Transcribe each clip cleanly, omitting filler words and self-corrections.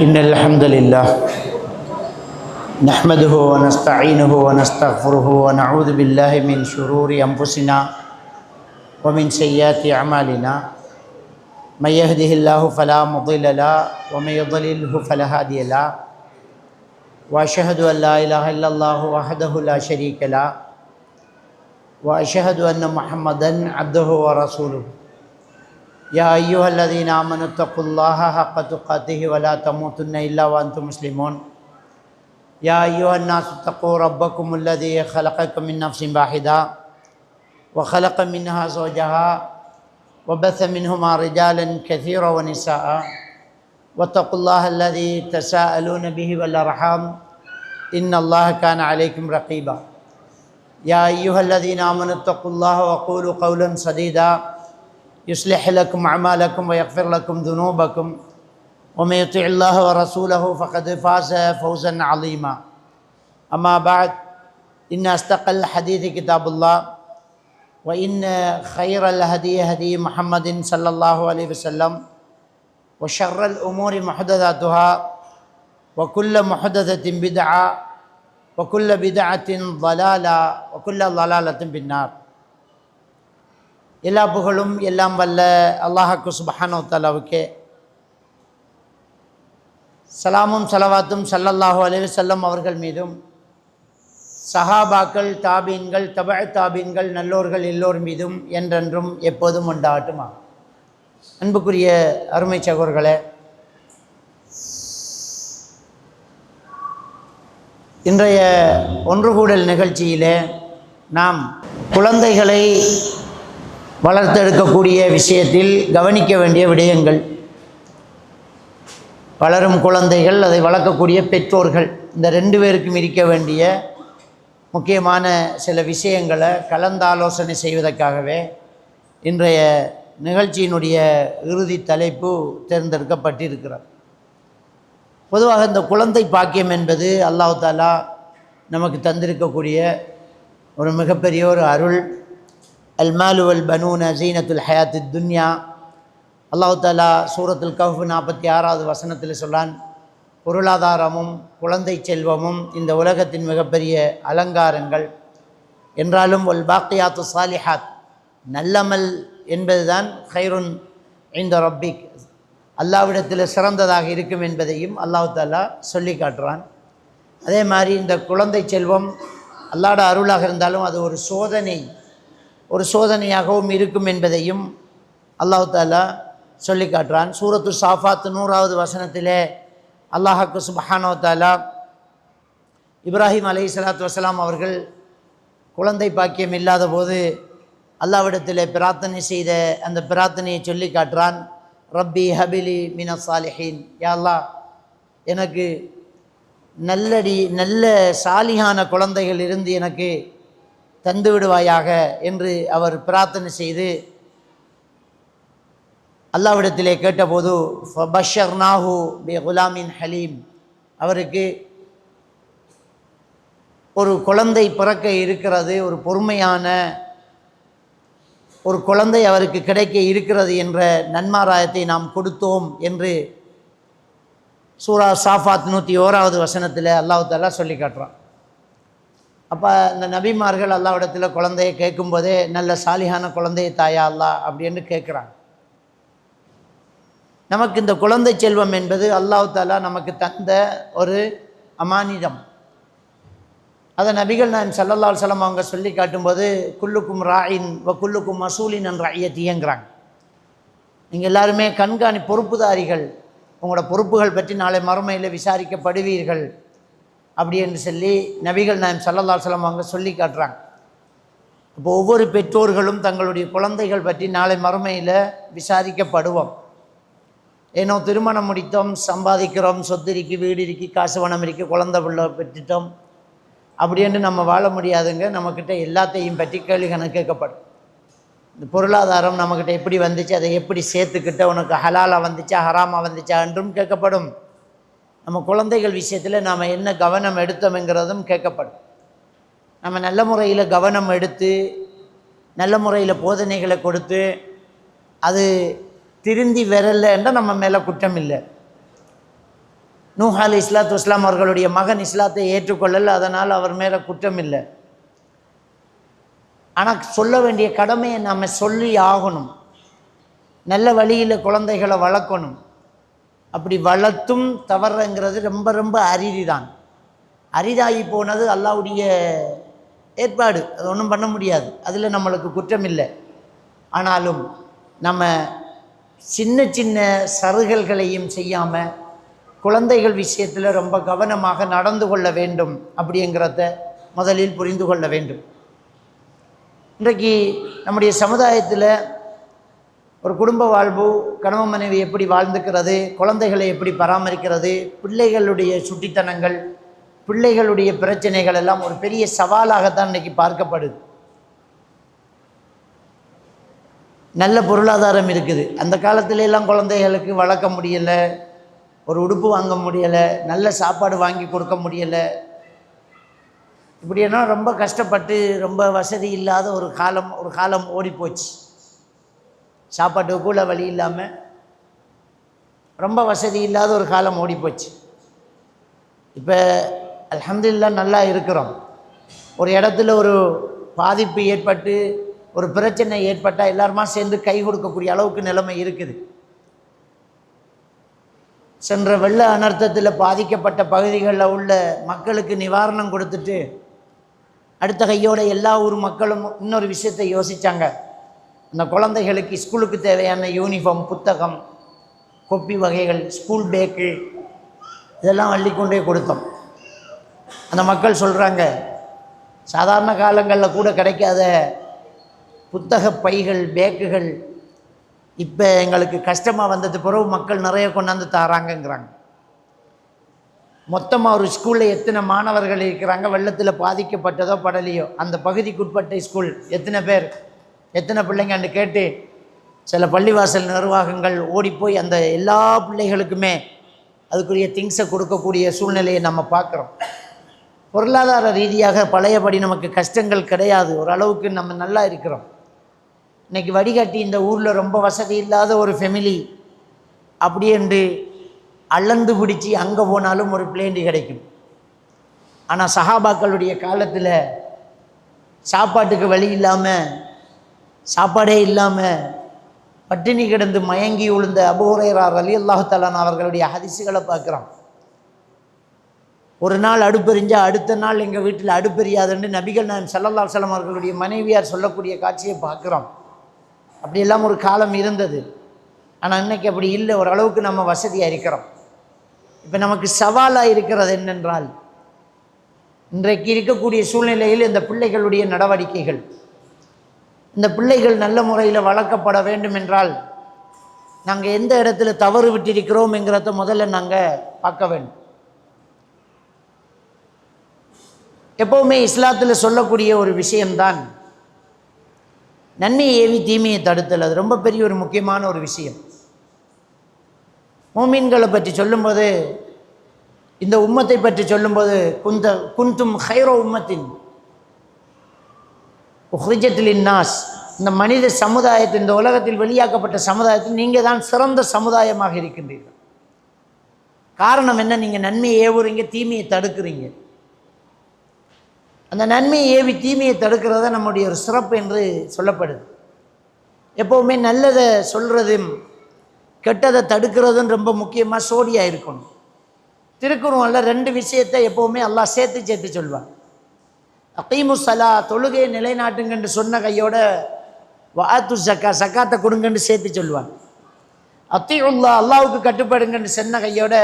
إن الحمد لله نحمده ونستعينه ونستغفره ونعوذ بالله من شرور أنفسنا ومن سيئات أعمالنا من يهده الله فلا مضل له ومن يضلله فلا هادي له وأشهد أن لا إله إلا الله وحده لا شريك له وأشهد أن محمدا عبده ورسوله يا أيها الذين آمنوا اتقوا الله حق تقاته ولا تموتن إلا وأنتم مسلمون يا أيها الناس اتقوا ربكم الذي خلقكم من نفس واحدة وخلق منها زوجها وبث منهما رجالا كثيرا ونساء واتقوا الله الذي تساءلون به والأرحام إن الله كان عليكم رقيبا يا أيها الذين آمنوا اتقوا الله وقولوا قولا سديدا يصلح لكم أعمالكم ويغفر لكم ذنوبكم ومن يطع الله ورسوله فقد فاز فوزا عظيما أما بعد إن أصدق الحديث كتاب الله وإن خير الهدي هدي محمد صلى الله عليه وسلم وشر الأمور محدثاتها وكل محدثة بدعة وكل بدعة ضلالة وكل ضلالة بالنار. எல்லா புகழும் எல்லாம் வல்ல அல்லாஹ்வுக்கு சுப்ஹானஹு வ தஆலாவுக்கே, சலாமும் சலவாத்தும் ஸல்லல்லாஹு அலைஹி வஸல்லம் அவர்கள் மீதும், சஹாபாக்கள், தாபீன்கள், தபஅ தாபீன்கள், நல்லோர்கள் எல்லோர் மீதும் என்றென்றும் எப்போதும் உண்டாகட்டுமா. அன்புக்குரிய அருமை சகோதரர்களே, இன்றைய ஒன்றுகூடல் நிகழ்ச்சியிலே நாம் குழந்தைகளை வளர்த்தெடுக்கக்கூடிய விஷயத்தில் கவனிக்க வேண்டிய விடயங்கள், வளரும் குழந்தைகள், அதை வளர்க்கக்கூடிய பெற்றோர்கள், இந்த ரெண்டு பேருக்கும் இருக்க வேண்டிய முக்கியமான சில விஷயங்களை கலந்தாலோசனை செய்வதற்காகவே இன்றைய நிகழ்ச்சியினுடைய இறுதி தலைப்பு தேர்ந்தெடுக்கப்பட்டிருக்கிறது. பொதுவாக இந்த குழந்தை பாக்கியம் என்பது அல்லாஹ் தஆலா நமக்கு தந்திருக்கக்கூடிய ஒரு மிகப்பெரிய ஒரு அருள். அல் மாலு வல் பனூன ஸீனத்துல் ஹயாத்தித் துன்யா. அல்லாஹ் தஆலா சூரத்துல் கஹ்ஃப் 46வது வசனத்தில் சொல்றான், பொருளாதாரமும் குழந்தை செல்வமும் இந்த உலகத்தின் மிகப்பெரிய அலங்காரங்கள் என்றாலும் வல் பாக்கியாத்து சாலிஹாத், நல்லமல் என்பதுதான் ஹைருன் இன்த ரப்பிக், அல்லாஹ்விடத்தில் சிறந்ததாக இருக்கும் என்பதையும் அல்லாஹ் தஆலா சொல்லி காட்டுறான். அதே மாதிரி இந்த குழந்தை செல்வம் அல்லாஹ்வோட அருளாக இருந்தாலும் அது ஒரு சோதனையாகவும் இருக்கும் என்பதையும் அல்லாஹ் தஆலா சொல்லி காட்டுறான். சூரத்து சாஃபாத் 100வது வசனத்திலே அல்லாஹ்வுக்கு சுப்ஹானஹு வ தஆலா இப்ராஹிம் அலைஹிஸ்ஸலாத்து வஸ்ஸலாம் அவர்கள் குழந்தை பாக்கியம் இல்லாத போது அல்லாஹ்விடத்தில் பிரார்த்தனை செய்த அந்த பிரார்த்தனையை சொல்லி காட்டுறான். ரப்பி ஹபிலி மினஸ் சாலிஹீன், யா அல்லாஹ் எனக்கு நல்ல சாலிஹான குழந்தைகள் இருந்து எனக்கு தந்து விடுவாயாக என்று அவர் பிரார்த்தனை செய்து அல்லாஹ்விடத்திலே கேட்டபோது ஃபபஷர்னாஹு பிகுலாமின் ஹலீம், அவருக்கு ஒரு குழந்தை பிறக்க இருக்கிறது, ஒரு பொறுமையான ஒரு குழந்தை அவருக்கு கிடைக்க இருக்கிறது என்ற நன்மாராயத்தை நாம் கொடுத்தோம் என்று சூரா சாஃபாத் 101வது வசனத்தில் அல்லாஹ் தஆலா சொல்லி காட்டுறான். அப்போ இந்த நபிமார்கள் அல்லாஹ்விடத்தில் குழந்தையை கேட்கும்போதே நல்ல சாலிஹான குழந்தையை தாயா அல்லாஹ் அப்படின்னு கேட்குறாங்க. நமக்கு இந்த குழந்தை செல்வம் என்பது அல்லாஹ் தஆலா நமக்கு தந்த ஒரு அமானிதம். அதை நபிகள் நாயகம் ஸல்லல்லாஹு அலைஹி வஸல்லம் அவங்க சொல்லி காட்டும்போது குல்லுக்கும் ராயின் வ குல்லுக்கும் மசூலின் அன் ரஅய்யத்திங்கிறாங்க. நீங்கள் எல்லாருமே பொறுப்புதாரிகள், உங்களோட பொறுப்புகள் பற்றி நாளை மறுமையில் விசாரிக்கப்படுவீர்கள் அப்படி என்று சொல்லி நபிகள் நாயகம் ஸல்லல்லாஹு அலைஹி வஸல்லம் அவங்க சொல்லி காட்டுறாங்க. இப்போ ஒவ்வொரு பெற்றோர்களும் தங்களுடைய குழந்தைகள் பற்றி நாளை மறுமையில் விசாரிக்கப்படுவோம். ஏன்னோ திருமணம் முடித்தோம், சம்பாதிக்கிறோம், சொத்து இருக்கு, வீடு இருக்கு, காசு பணம் இருக்குது, குழந்தை பிள்ளை பெற்றுட்டோம் அப்படின்னு நம்ம வாழ முடியாதுங்க. நம்மக்கிட்ட எல்லாத்தையும் பற்றி கேள்வி கணக்கு கேட்கப்படும். இந்த பொருளாதாரம் நம்மக்கிட்ட எப்படி வந்துச்சு, அதை எப்படி சேர்த்துக்கிட்ட, உனக்கு ஹலாலாக வந்துச்சா ஹராமாக வந்துச்சா என்றும் கேட்கப்படும். நம்ம குழந்தைகள் விஷயத்தில் நாம் என்ன கவனம் எடுத்தோம்ங்கிறதும் கேட்கப்படும். நம்ம நல்ல முறையில் கவனம் எடுத்து நல்ல முறையில் போதனைகளை கொடுத்து அது திருந்தி வரலைன்னா நம்ம மேலே குற்றம் இல்லை. நூஹ் அலைஹிஸ்ஸலாத்து வஸ்ஸலாம் அவர்களுடைய மகன் இஸ்லாத்தை ஏற்றுக்கொள்ளல, அதனால் அவர் மேலே குற்றம் இல்லை. ஆனால் சொல்ல வேண்டிய கடமையை நாம் சொல்லி ஆகணும். நல்ல வழியில் குழந்தைகளை வளர்க்கணும். அப்படி வளர்த்தும் தவறுங்கிறது ரொம்ப ரொம்ப அரிதிதான். அரிதாகி போனது அல்லாஹ்வுடைய ஏற்பாடு, அது ஒன்றும் பண்ண முடியாது. அதில் நம்மளுக்கு குற்றம் இல்லை. ஆனாலும் நம்ம சின்ன சின்ன சறுகல்களையும் செய்யாமல் குழந்தைகள் விஷயத்தில் ரொம்ப கவனமாக நடந்து கொள்ள வேண்டும் அப்படிங்கிறத முதலில் புரிந்து கொள்ள வேண்டும். இன்றைக்கு நம்முடைய சமுதாயத்தில் ஒரு குடும்ப வாழ்வு, கணவன் மனைவி எப்படி வாழ்ந்துக்கிறது, குழந்தைகளை எப்படி பராமரிக்கிறது, பிள்ளைகளுடைய சுட்டித்தனங்கள், பிள்ளைகளுடைய பிரச்சனைகள் எல்லாம் ஒரு பெரிய சவாலாகத்தான் இன்றைக்கி பார்க்கப்படுது. நல்ல பொருளாதாரம் இருக்குது, அந்த காலத்துல எல்லாம் குழந்தைகளுக்கு வளர்க்க முடியலை, ஒரு உடுப்பு வாங்க முடியலை, நல்ல சாப்பாடு வாங்கி கொடுக்க முடியலை. இப்படின்னா ரொம்ப கஷ்டப்பட்டு ரொம்ப வசதி இல்லாத ஒரு காலம் ஓடிப்போச்சு. சாப்பாட்டுக்கு கூட வழி இல்லாமல் ரொம்ப வசதி இல்லாத ஒரு காலம் ஓடிப்போச்சு. இப்போ அல்ஹம்துலில்லாஹ் நல்லா இருக்கிறோம். ஒரு இடத்துல ஒரு பாதிப்பு ஏற்பட்டு ஒரு பிரச்சனை ஏற்பட்டால் எல்லாருமா சேர்ந்து கை கொடுக்கக்கூடிய அளவுக்கு நிலைமை இருக்குது. சென்ற வெள்ள அனர்த்தத்தில் பாதிக்கப்பட்ட பகுதிகளில் உள்ள மக்களுக்கு நிவாரணம் கொடுத்துட்டு அடுத்த கையோட எல்லா ஊர் மக்களும் இன்னொரு விஷயத்தை யோசித்தாங்க. அந்த குழந்தைகளுக்கு ஸ்கூலுக்கு தேவையான யூனிஃபார்ம், புத்தகம், கொப்பி வகைகள், ஸ்கூல் பேக்கு இதெல்லாம் அள்ளிக்கொண்டே கொடுத்தோம். அந்த மக்கள் சொல்கிறாங்க, சாதாரண காலங்களில் கூட கிடைக்காத புத்தக பைகள், பேக்குகள் இப்போ எங்களுக்கு கஷ்டமாக வந்தது பிறகு மக்கள் நிறைய கொண்டாந்து தாராங்கங்கிறாங்க. மொத்தமாக ஒரு ஸ்கூலில் எத்தனை மாணவர்கள் இருக்கிறாங்க, வெள்ளத்தில் பாதிக்கப்பட்டதோ படலையோ அந்த பகுதிக்குட்பட்ட ஸ்கூல் எத்தனை பேர், எத்தனை பிள்ளைங்கன்னு கேட்டு சில பள்ளிவாசல் நிர்வாகங்கள் ஓடிப்போய் அந்த எல்லா பிள்ளைகளுக்குமே அதுக்குரிய திங்ஸை கொடுக்கக்கூடிய சூழ்நிலையை நம்ம பார்க்குறோம். பொருளாதார ரீதியாக பழையபடி நமக்கு கஷ்டங்கள் கிடையாது, ஓரளவுக்கு நம்ம நல்லா இருக்கிறோம். இன்றைக்கி வடிகட்டி இந்த ஊரில் ரொம்ப வசதி இல்லாத ஒரு ஃபெமிலி அப்படி என்று அளந்து பிடிச்சி அங்கே போனாலும் ஒரு பிளேண்டி கிடைக்கும். ஆனால் சஹாபாக்களுடைய காலத்தில் சாப்பாட்டுக்கு வழி இல்லாமல், சாப்பாடே இல்லாமல் பட்டினி கிடந்து மயங்கி விழுந்த அபூ ஹுரைரா ரலியல்லாஹு தஆலா அவர்களுடைய ஹதீஸுகளை பார்க்குறோம். ஒரு நாள் அடுப்பெரிஞ்சா அடுத்த நாள் எங்கள் வீட்டில் அடுப்பெரியாதுன்னு நபிகள் நாயகம் ஸல்லல்லாஹு அலைஹி வஸல்லம் அவர்களுடைய மனைவியார் சொல்லக்கூடிய காட்சியை பார்க்குறோம். அப்படியெல்லாம் ஒரு காலம் இருந்தது. ஆனால் இன்றைக்கி அப்படி இல்லை, ஓரளவுக்கு நம்ம வசதியாக இருக்கிறோம். இப்போ நமக்கு சவாலாக இருக்கிறது என்னென்றால், இன்றைக்கு இருக்கக்கூடிய சூழ்நிலையில் இந்த பிள்ளைகளுடைய நடவடிக்கைகள், இந்த பிள்ளைகள் நல்ல முறையில் வளர்க்கப்பட வேண்டும் என்றால் நாங்கள் எந்த இடத்துல தவறு விட்டிருக்கிறோம் என்கிறத முதல்ல நாங்கள் பார்க்க வேண்டும். எப்போவுமே இஸ்லாத்தில் சொல்லக்கூடிய ஒரு விஷயம்தான் நன்மையை ஏவி தீமையை தடுத்தல். அது ரொம்ப பெரிய ஒரு முக்கியமான ஒரு விஷயம். மோமீன்களை பற்றி சொல்லும்போது, இந்த உம்மத்தை பற்றி சொல்லும்போது, குந்தும் ஹைரோ உம்மத்தின் உஹ்ரிஜத் லின்னாஸ், இந்த மனித சமுதாயத்தில், இந்த உலகத்தில் வெளியாக்கப்பட்ட சமுதாயத்தில் நீங்கள் தான் சிறந்த சமுதாயமாக இருக்கின்றீர்கள். காரணம் என்ன? நீங்கள் நன்மையை ஏவுறீங்க, தீமையை தடுக்கிறீங்க. அந்த நன்மையை ஏவி தீமையை தடுக்கிறத நம்முடைய ஒரு சிறப்பு என்று சொல்லப்படுது. எப்போவுமே நல்லதை சொல்கிறதும் கெட்டதை தடுக்கிறதும் ரொம்ப முக்கியமாக சோடியாக இருக்கணும். திருக்குறள்ல 2 விஷயத்தை எப்போவுமே அல்லாஹ் சேர்த்து சொல்வான். அகீமு ஸலா, தொழுகையை நிலைநாட்டுங்கன்னு சொன்ன கையோட வஆத்து ஸக்கா, ஸக்காத்தை கொடுங்கன்னு சேர்த்து சொல்வான். அத்தீஉல்லாஹ், அல்லாஹ்வுக்கு கட்டுப்படுங்கன்னு சொன்ன கையோட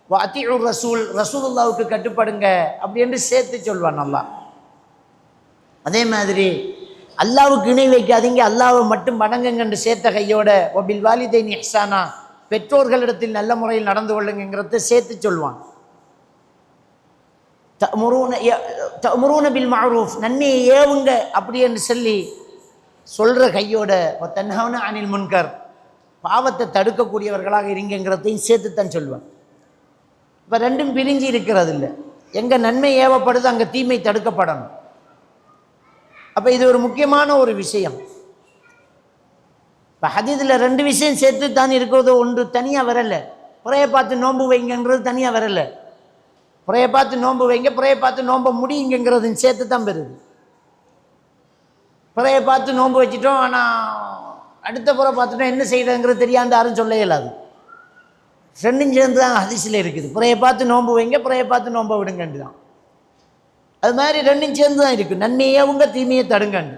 வஅத்தீஉ ரசூல், ரசூலுல்லாஹ்வுக்கு கட்டுப்படுங்க அப்படி என்று சேர்த்து சொல்வான் அல்லாஹ். அதே மாதிரி அல்லாஹ்வுக்கு இணை வைக்காதீங்க, அல்லாஹ்வை மட்டும் வணங்குங்கன்னு சேர்த்த கையோட வபில் வாலிதைனி இஹ்சானா, பெற்றோர்களிடத்தில் நல்ல முறையில் நடந்து கொள்ளுங்கிறத சேர்த்து சொல்வான். தஅமுரூன பில் மஅரூஃப், நன்மையை ஏவுங்க அப்படி என்று சொல்லி சொல்கிற கையோட தன்ஹவுன அனில் முன்கர், பாவத்தை தடுக்கக்கூடியவர்களாக இருங்கிறதையும் சேர்த்து தான் சொல்வான். இப்போ 2ம் பிரிஞ்சு இருக்கிறது இல்லை. எங்கே நன்மை ஏவப்படுது அங்கே தீமை தடுக்கப்படணும். அப்போ இது ஒரு முக்கியமான ஒரு விஷயம். இப்போ ஹதீஸில் 2 விஷயம் சேர்த்து தான் இருக்கிறது, ஒன்று தனியாக வரலை. பிறையை பார்த்து நோன்பு வைங்கன்றது தனியாக வரல. பிறையை பார்த்து நோன்பு வைங்க, பிறையை பார்த்து நோன்பை முடியுங்கிறது சேர்த்து தான் பெறுது. பிறையை பார்த்து நோன்பு வச்சுட்டோம், ஆனால் அடுத்த புற பார்த்துட்டோம் என்ன செய்யறதுங்கிறது தெரியாண்டு யாரும் சொல்ல இயலாது. ரெண்டும் சேர்ந்து தான் ஹதீஸில் இருக்குது. பிறையை பார்த்து நோன்பு வைங்க, பிறையை பார்த்து நோன்பை விடுங்கண்டு தான். அது மாதிரி ரெண்டும் சேர்ந்து தான் இருக்குது. நன்மையை உங்க தீமையை தடுங்கண்டு.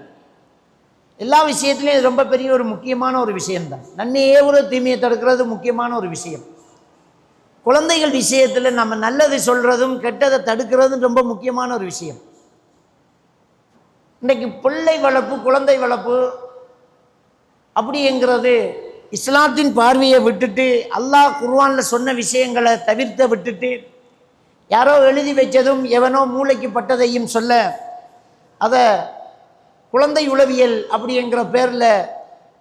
எல்லா விஷயத்துலையும் இது ரொம்ப பெரிய ஒரு முக்கியமான ஒரு விஷயம்தான். நன்மையே ஒரு தீமையை தடுக்கிறது முக்கியமான ஒரு விஷயம். குழந்தைகள் விஷயத்தில் நம்ம நல்லது சொல்கிறதும் கெட்டதை தடுக்கிறதும் ரொம்ப முக்கியமான ஒரு விஷயம். இன்றைக்கு பிள்ளை வளர்ப்பு, குழந்தை வளர்ப்பு அப்படிங்கிறது இஸ்லாத்தின் பார்வையை விட்டுட்டு, அல்லாஹ் குர்ஆனில் சொன்ன விஷயங்களை தவிர்த்த விட்டுட்டு, யாரோ எழுதி வச்சதும் எவனோ மூளைக்கு பட்டதையும் சொல்ல, அதை குழந்தை உளவியல் அப்படிங்கிற பேரில்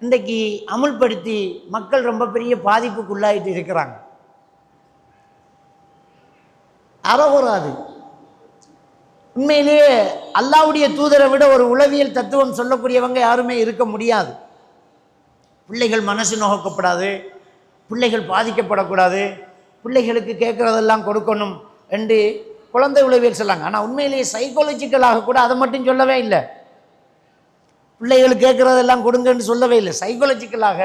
இன்றைக்கு அமுல்படுத்தி மக்கள் ரொம்ப பெரிய பாதிப்புக்குள்ளாயிட்டு இருக்கிறாங்க. அறகுறாது. உண்மையிலேயே அல்லாஹ்வுடைய தூதரை விட ஒரு உளவியல் தத்துவம் சொல்லக்கூடியவங்க யாருமே இருக்க முடியாது. பிள்ளைகள் மனசு நோக்கப்படாது, பிள்ளைகள் பாதிக்கப்படக்கூடாது, பிள்ளைகளுக்கு கேட்குறதெல்லாம் கொடுக்கணும் என்று குழந்தை உளவியல் சொல்லாங்க. ஆனால் உண்மையிலேயே சைக்காலஜிக்கலாக கூட அதை மட்டும் சொல்லவே இல்லை. பிள்ளைகளுக்கு கேட்குறதெல்லாம் கொடுங்கன்னு சொல்லவே இல்லை. சைக்காலஜிக்கலாக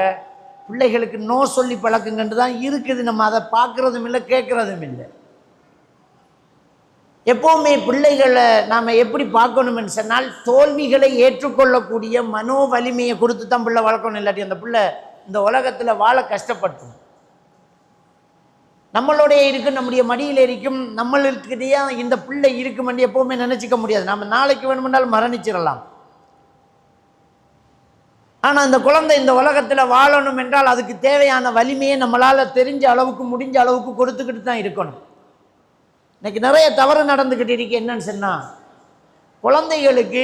பிள்ளைகளுக்கு நோ சொல்லி பழக்குங்கன்று தான் இருக்குது. நம்ம அதை பார்க்குறதும் இல்லை, கேட்குறதும் இல்லை. எப்போவுமே பிள்ளைகளை நாம் எப்படி பார்க்கணும்னு சொன்னால், தோல்விகளை ஏற்றுக்கொள்ளக்கூடிய மனோ வலிமையை கொடுத்து தான் பிள்ளை வளர்க்கணும். இல்லாட்டி அந்த பிள்ளை இந்த உலகத்தில் வாழ கஷ்டப்பட்டோம். நம்மளுடைய இருக்கும், நம்முடைய மடியில் இருக்கும், நம்மளுக்கிட்டே இந்த பிள்ளை இருக்குமென்று எப்போவுமே நினச்சிக்க முடியாது. நம்ம நாளைக்கு வேணுமென்றால் மரணிச்சிடலாம். ஆனால் இந்த குழந்தை இந்த உலகத்தில் வாழணும் என்றால் அதுக்கு தேவையான வலிமையை நம்மளால் தெரிஞ்ச அளவுக்கு, முடிஞ்ச அளவுக்கு கொடுத்துக்கிட்டு தான் இருக்கணும். இன்னைக்கு நிறைய தவறு நடந்துக்கிட்டு இருக்கு. என்னன்னு சொன்னால், குழந்தைகளுக்கு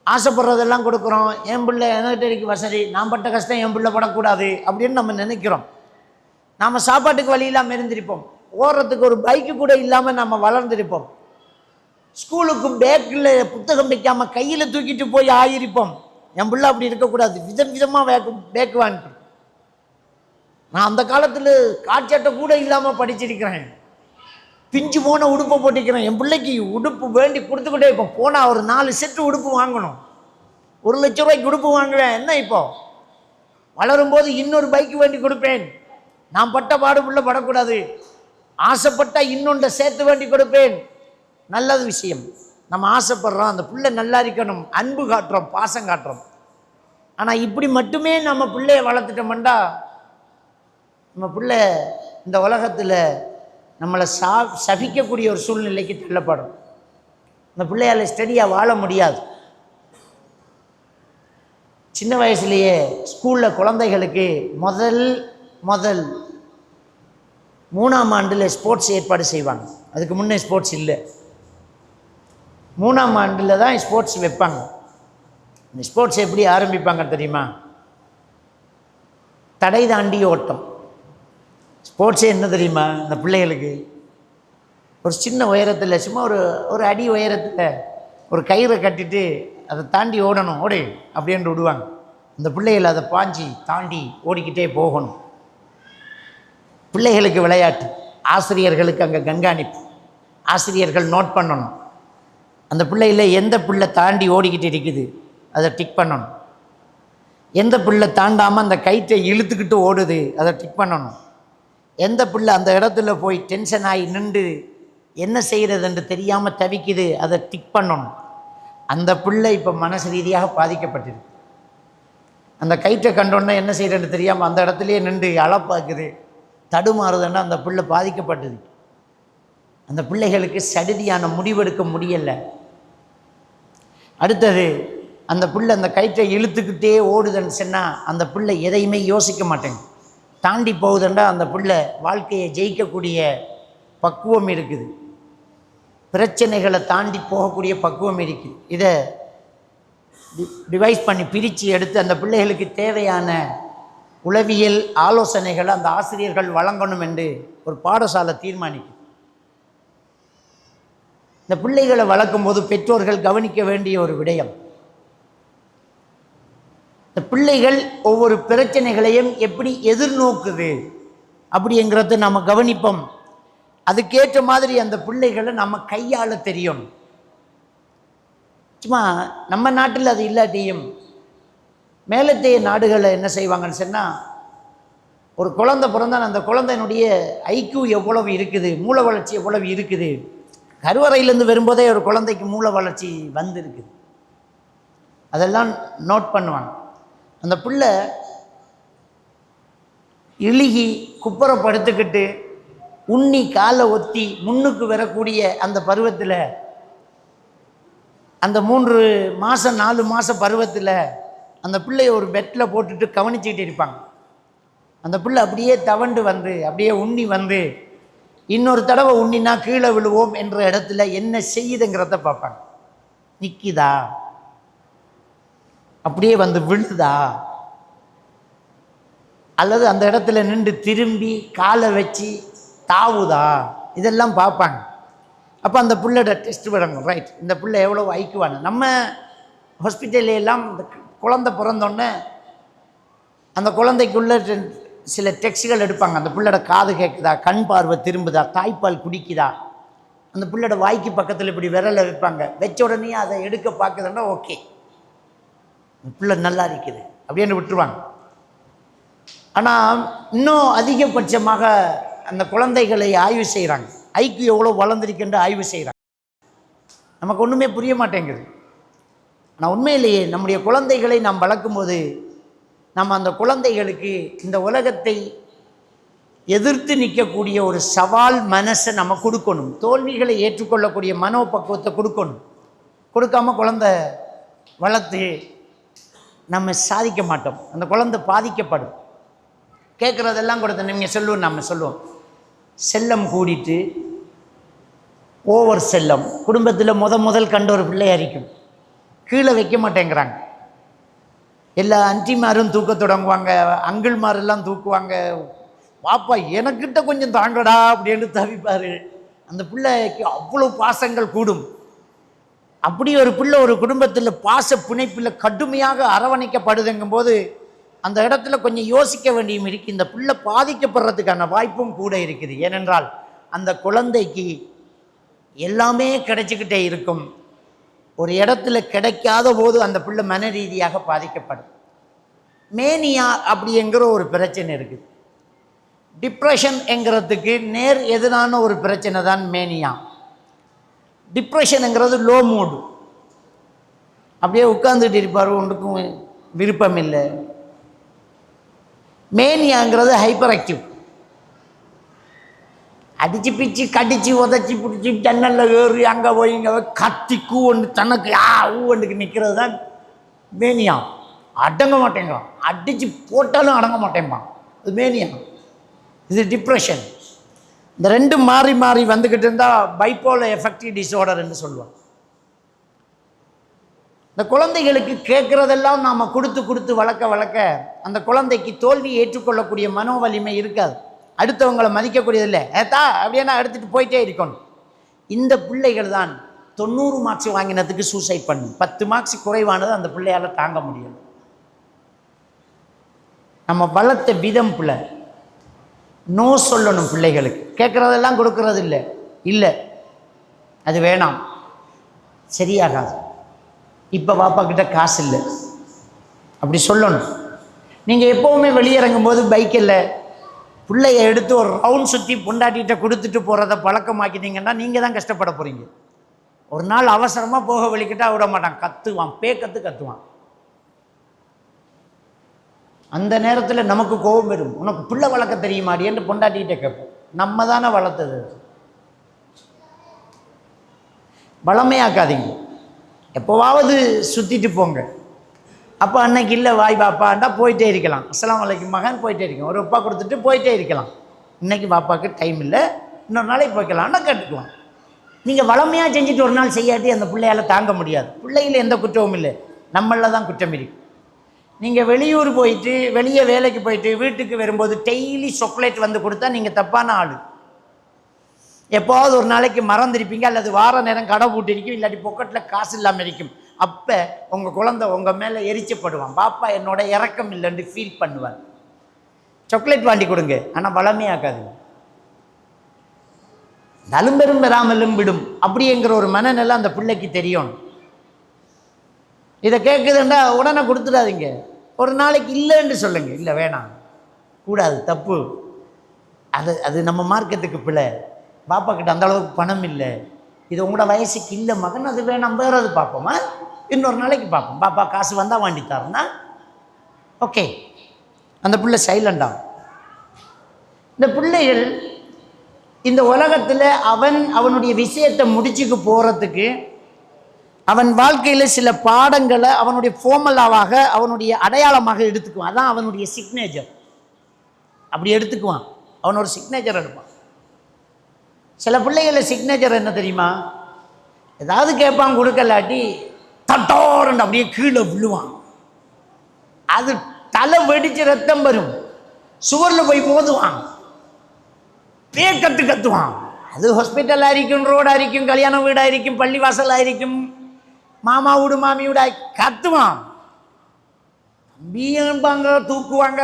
ஆசைப்படுறதெல்லாம் கொடுக்குறோம். என் பிள்ளை எனர்ஜெட்டிக் வசதி, நான் பட்ட கஷ்டம் என் பிள்ளை படக்கூடாது அப்படின்னு நம்ம நினைக்கிறோம். நாம் சாப்பாட்டுக்கு வழி இல்லாமல் இருந்திருப்போம், ஓடுறதுக்கு ஒரு பைக்கு கூட இல்லாமல் நம்ம வளர்ந்துருப்போம், ஸ்கூலுக்கு பேக்கில் புத்தகம் வைக்காமல் கையில் தூக்கிட்டு போய் ஆகியிருப்போம். என் பிள்ளை அப்படி இருக்கக்கூடாது, விதம் விதமாக பேக்கு வாங்கிட்டு. நான் அந்த காலத்தில் காட்சட்டை கூட இல்லாமல் படிச்சிருக்கிறேன். பிஞ்சு போன உடுப்பை போட்டிக்கிறேன். என் பிள்ளைக்கு உடுப்பு வேண்டி கொடுத்துக்கிட்டே இருப்போம். போனால் ஒரு 4 செட்டு உடுப்பு வாங்கணும். 1 லட்ச ரூபாய்க்கு உடுப்பு வாங்குவேன். என்ன இப்போ வளரும்போது இன்னொரு பைக்கு வேண்டி கொடுப்பேன். நான் பட்ட பாடு பிள்ளை படக்கூடாது, ஆசைப்பட்டா இன்னொன்றை சேர்த்து வேண்டி கொடுப்பேன். நல்லது விஷயம். நம்ம ஆசைப்படுறோம், அந்த பிள்ளை நல்லா இருக்கணும், அன்பு காட்டுறோம், பாசம் காட்டுறோம். ஆனால் இப்படி மட்டுமே நம்ம பிள்ளையை வளர்த்துட்டோம்டா, நம்ம பிள்ளை இந்த உலகத்தில் நம்மளை சபிக்கக்கூடிய ஒரு சூழ்நிலைக்கு தள்ளப்படும். இந்த பிள்ளையால் ஸ்டடியாக வாழ முடியாது. சின்ன வயசுலேயே ஸ்கூலில் குழந்தைகளுக்கு முதல் 3ஆம் ஆண்டில் ஸ்போர்ட்ஸ் ஏற்பாடு செய்வாங்க. அதுக்கு முன்னே ஸ்போர்ட்ஸ் இல்லை. 3ஆம் ஆண்டில் தான் ஸ்போர்ட்ஸ் வைப்பாங்க. இந்த ஸ்போர்ட்ஸ் எப்படி ஆரம்பிப்பாங்க தெரியுமா? தடை தாண்டி ஓட்டம். ஸ்போர்ட்ஸே என்ன தெரியுமா? இந்த பிள்ளைகளுக்கு ஒரு சின்ன உயரத்தில், சும்மா ஒரு அடி உயரத்தில் ஒரு கயிறை கட்டிட்டு அதை தாண்டி ஓடணும், ஓடு அப்படின்ட்டு விடுவாங்க. அந்த பிள்ளைகள் அதை பாஞ்சி தாண்டி ஓடிக்கிட்டே போகணும். பிள்ளைகளுக்கு விளையாட்டு, ஆசிரியர்களுக்கு அங்கே கண்காணிப்பு, ஆசிரியர்கள் நோட் பண்ணணும். அந்த பிள்ளையில் எந்த பிள்ளை தாண்டி ஓடிக்கிட்டு இருக்குது அதை டிக் பண்ணணும். எந்த பிள்ளை தாண்டாமல் அந்த கயிற்றை இழுத்துக்கிட்டு ஓடுது அதை டிக் பண்ணணும். எந்த பிள்ளை அந்த இடத்துல போய் டென்ஷன் ஆகி நின்று என்ன செய்கிறதுன்னு தெரியாமல் தவிக்குது அதை டிக் பண்ணணும். அந்த பிள்ளை இப்போ மனசு ரீதியாக பாதிக்கப்பட்டிருக்கு. அந்த கயிற்றை கண்டோன்னா என்ன செய்கிறதுன்னு தெரியாமல் அந்த இடத்துலையே நின்று அளப்பாக்குது, தடுமாறுதுன்னா அந்த பிள்ளை பாதிக்கப்பட்டது. அந்த பிள்ளைகளுக்கு சடுதியான முடிவெடுக்க முடியலை. அடுத்தது, அந்த பிள்ளை அந்த கயிற்றை இழுத்துக்கிட்டே ஓடுதுன்னு சொன்னால் அந்த பிள்ளை எதையுமே யோசிக்க மாட்டேங்க, தாண்டி போகுதுண்டா அந்த பிள்ளை வாழ்க்கையை ஜெயிக்கக்கூடிய பக்குவம் இருக்குது, பிரச்சனைகளை தாண்டி போகக்கூடிய பக்குவம் இருக்குது. இதை டிவைஸ் பண்ணி பிரித்து எடுத்து அந்த பிள்ளைகளுக்கு தேவையான உளவியல் ஆலோசனைகளை அந்த ஆசிரியர்கள் வழங்கணும் என்று ஒரு பாடசாலை தீர்மானிக்கும். இந்த பிள்ளைகளை வளர்க்கும் போது பெற்றோர்கள் கவனிக்க வேண்டிய ஒரு விடயம், இந்த பிள்ளைகள் ஒவ்வொரு பிரச்சனைகளையும் எப்படி எதிர்நோக்குது, அப்படிங்கிறத நம்ம கவனிப்போம். அதுக்கேற்ற மாதிரி அந்த பிள்ளைகளை நம்ம கையாள தெரியும். சும்மா நம்ம நாட்டில் அது இல்லாட்டியும் மேலத்தைய நாடுகளில் என்ன செய்வாங்கன்னு சொன்னால், ஒரு குழந்தை பிறந்தால் அந்த குழந்தையினுடைய ஐக்யூ எவ்வளவு இருக்குது, மூளை வளர்ச்சி எவ்வளவு இருக்குது, கருவறையிலேருந்து வரும்போதே ஒரு குழந்தைக்கு மூளை வளர்ச்சி வந்துருக்குது, அதெல்லாம் நோட் பண்ணுவாங்க. அந்த பிள்ளை இழுகி குப்புற படுத்துக்கிட்டு உண்ணி காலை ஒத்தி முன்னுக்கு வரக்கூடிய அந்த பருவத்தில், அந்த 3 மாதம் 4 மாதம் பருவத்தில் அந்த பிள்ளைய ஒரு பெட்டில் போட்டுட்டு கவனிச்சுக்கிட்டு இருப்பாங்க. அந்த பிள்ளை அப்படியே தவண்டு வந்து அப்படியே உண்ணி வந்து இன்னொரு தடவை உண்ணினா கீழே விழுவோம் என்ற இடத்துல என்ன செய்யுதுங்கிறத பார்ப்பாங்க. நிற்கிதா, அப்படியே வந்து விழுதா, அல்லது அந்த இடத்துல நின்று திரும்பி காலை வச்சு தாவுதா, இதெல்லாம் பார்ப்பாங்க. அப்போ அந்த பிள்ளையோட டெஸ்ட் விடணும். ரைட், இந்த பிள்ளை எவ்வளோ ஐக்குவானு. நம்ம ஹாஸ்பிட்டல்லாம் இந்த குழந்தை பிறந்தோடனே அந்த குழந்தைக்குள்ள சில டெக்ஸ்ட்கள் எடுப்பாங்க. அந்த பிள்ளையோட காது கேட்குதா, கண் பார்வை திரும்புதா, தாய்ப்பால் குடிக்குதா, அந்த பிள்ளையோட வாய்க்கு பக்கத்தில் இப்படி விரலை வைப்பாங்க. வச்ச உடனே அதை எடுக்க பார்க்குதுன்னா ஓகே, பிள்ளை நல்லா இருக்குது அப்படின்னு விட்டுருவாங்க. ஆனால் இன்னும் அதிகபட்சமாக அந்த குழந்தைகளை ஆய்வு செய்கிறாங்க. ஐக்கு எவ்வளோ வளர்ந்துருக்குன்ற ஆய்வு செய்கிறாங்க. நமக்கு ஒன்றுமே புரிய மாட்டேங்குது. ஆனால் உண்மையிலேயே நம்முடைய குழந்தைகளை நாம் வளர்க்கும்போது நம்ம அந்த குழந்தைகளுக்கு இந்த உலகத்தை எதிர்த்து நிற்கக்கூடிய ஒரு சவால் மனசை நம்ம கொடுக்கணும். தோல்விகளை ஏற்றுக்கொள்ளக்கூடிய மனோபக்குவத்தை கொடுக்கணும். கொடுக்காம குழந்தை வளர்த்து நம்ம சாதிக்க மாட்டோம். அந்த குழந்தை பாதிக்கப்படும். கேட்குறதெல்லாம் கொடுத்த நீங்கள் சொல்லுவோம், நம்ம சொல்லுவோம். செல்லம் கூடிட்டு ஓவர் செல்லம் குடும்பத்தில் முதல் கண்ட ஒரு பிள்ளையா இருக்கும். கீழே வைக்க மாட்டேங்கிறாங்க. எல்லா அன்டிமாரும் தூக்க தொடங்குவாங்க, அங்கிள்மாரெல்லாம் தூக்குவாங்க. பாப்பா எனக்கிட்ட கொஞ்சம் தாங்கடா அப்படின்னு தவிப்பார். அந்த பிள்ளைக்கு அவ்வளோ பாசங்கள் கூடும். அப்படி ஒரு பிள்ளை ஒரு குடும்பத்தில் பாச பிணைப்பில் கடுமையாக அரவணைக்கப்படுதுங்கும் போது அந்த இடத்துல கொஞ்சம் யோசிக்க வேண்டியும் இருக்குது. இந்த பிள்ளை பாதிக்கப்படுறதுக்கான வாய்ப்பும் கூட இருக்குது. ஏனென்றால் அந்த குழந்தைக்கு எல்லாமே கிடைச்சிக்கிட்டே இருக்கும். ஒரு இடத்துல கிடைக்காத போது அந்த பிள்ளை மன ரீதியாக பாதிக்கப்படும். மேனியா அப்படிங்கிற ஒரு பிரச்சனை இருக்குது. டிப்ரெஷன் என்கிறதுக்கு நேர் எதிரான ஒரு பிரச்சனை தான் மேனியா. டிப்ரெஷனுங்கிறது லோ மூடு, அப்படியே உட்கார்ந்துட்டு இருப்பார், ஒன்றுக்கும் விருப்பம் இல்லை. மேனியாங்கிறது ஹைப்பர் ஆக்டிவ், அடிச்சு பிச்சு கடிச்சு உதச்சி பிடிச்சி ஜன்னலில் ஏறி அங்கே போய் இங்கே கத்தி கூவண்டு தனக்கு ஊவண்டுக்கு நிற்கிறது தான் மேனியா. அடங்க மாட்டேங்கிறான், அடித்து போட்டாலும் அடங்க மாட்டேங்கிறான், அது மேனியா. இது டிப்ரெஷன். இந்த ரெண்டும் மாறி மாறி வந்துக்கிட்டு இருந்தால் பைப்போலர் எஃபெக்டிவ் டிஸார்டர்ன்னு சொல்லுவாங்க. இந்த குழந்தைகளுக்கு கேட்குறதெல்லாம் நாம் கொடுத்து வளர்க்க அந்த குழந்தைக்கு தோல்வி ஏற்றுக்கொள்ளக்கூடிய மனோ வலிமை இருக்காது. அடுத்தவங்களை மதிக்கக்கூடியதில்லை. ஏத்தா அப்படின்னா எடுத்துகிட்டு போயிட்டே இருக்கணும். இந்த பிள்ளைகள் தான் 90 மார்க்ஸ் வாங்கினதுக்கு சூசைட் பண்ணும். 10 மார்க்ஸ் குறைவானது அந்த பிள்ளையால் தாங்க முடியும். நம்ம வளர்த்த விதம் பிள்ளை நோ சொல்லணும். பிள்ளைகளுக்கு கேட்குறதெல்லாம் கொடுக்கறது இல்லை, அது வேணாம், சரியாகாது, இப்போ பாப்பா கிட்ட காசு இல்லை அப்படி சொல்லணும். நீங்கள் எப்போவுமே வெளியிறங்கும் போது பைக்கில் பிள்ளைய எடுத்து ஒரு ரவுண்ட் சுற்றி பொண்டாட்டிகிட்ட கொடுத்துட்டு போகிறத பழக்கமாக்கிட்டீங்கன்னா நீங்கள் தான் கஷ்டப்பட போகிறீங்க. ஒரு நாள் அவசரமாக போக வலிக்கிட்டால் விட மாட்டான், கத்துவான், கத்துவான். அந்த நேரத்தில் நமக்கு கோபம் வரும். உனக்கு பிள்ளை வளர்க்க தெரியுமாடி என்று பொண்டாட்டிகிட்ட கேட்போம். நம்ம தானே வளர்த்தது. பலமையாக்காதீங்க, எப்போவாவது சுற்றிட்டு போங்க. அப்போ அன்னைக்கு இல்லை வாய் பாப்பாண்டா போயிட்டே இருக்கலாம். அஸ்ஸலாமு அலைக்கும் மகன் போயிட்டே இருக்கலாம். ஒரு ரூபா கொடுத்துட்டு போயிட்டே இருக்கலாம். இன்றைக்கி பாப்பாவுக்கு டைம் இல்லை, இன்னொரு நாளைக்கு போய்க்கலாம்னா கேட்டுக்குவான். நீங்கள் வளமையாக செஞ்சுட்டு ஒரு நாள் செய்யாட்டி அந்த பிள்ளையால் தாங்க முடியாது. பிள்ளையில் எந்த குற்றமும் இல்லை, நம்மளில் தான் குற்றம் இருக்கு. நீங்கள் வெளியூர் போயிட்டு வெளியே வேலைக்கு போயிட்டு வீட்டுக்கு வரும்போது டெய்லி சாக்லேட் வந்து கொடுத்தா நீங்கள் தப்பான ஆள். எப்போவாவது ஒரு நாளைக்கு மறந்துருப்பீங்க, அல்லது வார நேரம் கடை பூட்டிருக்கும், இல்லாட்டி பொக்கெட்டில் காசு இல்லாமல் இருக்கும். அப்போ உங்கள் குழந்தை உங்கள் மேலே எரிச்சப்படுவான். பாப்பா என்னோட இறக்கம் இல்லைன்னு ஃபீல் பண்ணுவார். சாக்லேட் வாங்கி கொடுங்க, ஆனால் வளமையாக்காது. நலும்பெரும் பெறாமலும் விடும் அப்படிங்கிற ஒரு மனநிலை அந்த பிள்ளைக்கு தெரியும். இதை கேட்குதுண்டா உடனே கொடுத்துடாதீங்க. ஒரு நாளைக்கு இல்லைன்னு சொல்லுங்க. இல்லை வேணாம், கூடாது, தப்பு, அது நம்ம மார்க்கெட்டுக்கு பிள்ளை, பாப்பா கிட்ட அந்த அளவுக்கு பணம் இல்லை, இது உங்களோட வயசுக்கு இல்லை மகன், அது வேணாம், வேறு அது பார்ப்போமா, இன்னொரு நாளைக்கு பார்ப்போம், பாப்பா காசு வந்தால் வாங்கி தரேன்னா ஓகே. அந்த பிள்ளை சைலண்டாகும். இந்த பிள்ளைகள் இந்த உலகத்தில் அவனுடைய விஷயத்தை முடிச்சுக்கு போகிறதுக்கு அவன் வாழ்க்கையில் சில பாடங்களை அவனுடைய ஃபார்முலாவாக அவனுடைய அடையாளமாக எடுத்துக்குவான். அதான் அவனுடைய சிக்னேச்சர். அப்படி எடுத்துக்குவான், அவனோட சிக்னேச்சர் எடுப்பான். சில பிள்ளைகள சிக்னேச்சர் என்ன தெரியுமா? ஏதாவது கேட்பான், கொடுக்கலாட்டி தட்டோரண்டு அப்படியே கீழே விழுவான். அது தலை வெடிச்சு ரத்தம் வரும், சுவரில் போய் மோதுவான், கத்துவான். அது ஹாஸ்பிட்டலாக இருக்கும், ரோடாக இருக்கும், கல்யாண வீடாக இருக்கும், பள்ளிவாசலாக இருக்கும், மாமா வீடு மாமி வீடா கத்துவான். தம்பியம்பாங்க, தூக்குவாங்க.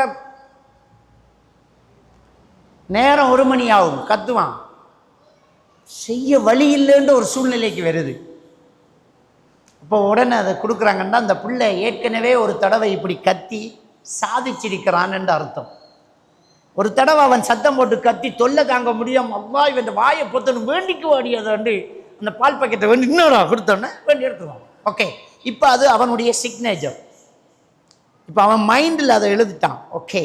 நேரம் 1 மணி ஆகும், கத்துவான். செய்ய வழி இல்லைன்ற ஒரு சூழ்நிலைக்கு வருது. இப்போ உடனே அதை கொடுக்குறாங்கன்னா அந்த பிள்ளை ஏற்கனவே ஒரு தடவை இப்படி கத்தி சாதிச்சிருக்கிறான்னு அர்த்தம். ஒரு தடவை அவன் சத்தம் போட்டு கத்தி தொல்லை தாங்க முடியாம அவ்வா இவன் வாயை பொத்தணும் வேண்டிக்கு வாடியதாண்டு அந்த பால் பாக்கெட்டை வேண்டி இன்னொரு கொடுத்தோன்னே வேண்டி எடுத்துருவான். ஓகே, இப்போ அது அவனுடைய சிக்னேச்சர். இப்போ அவன் மைண்டில் அதை எழுதிட்டான். ஓகே,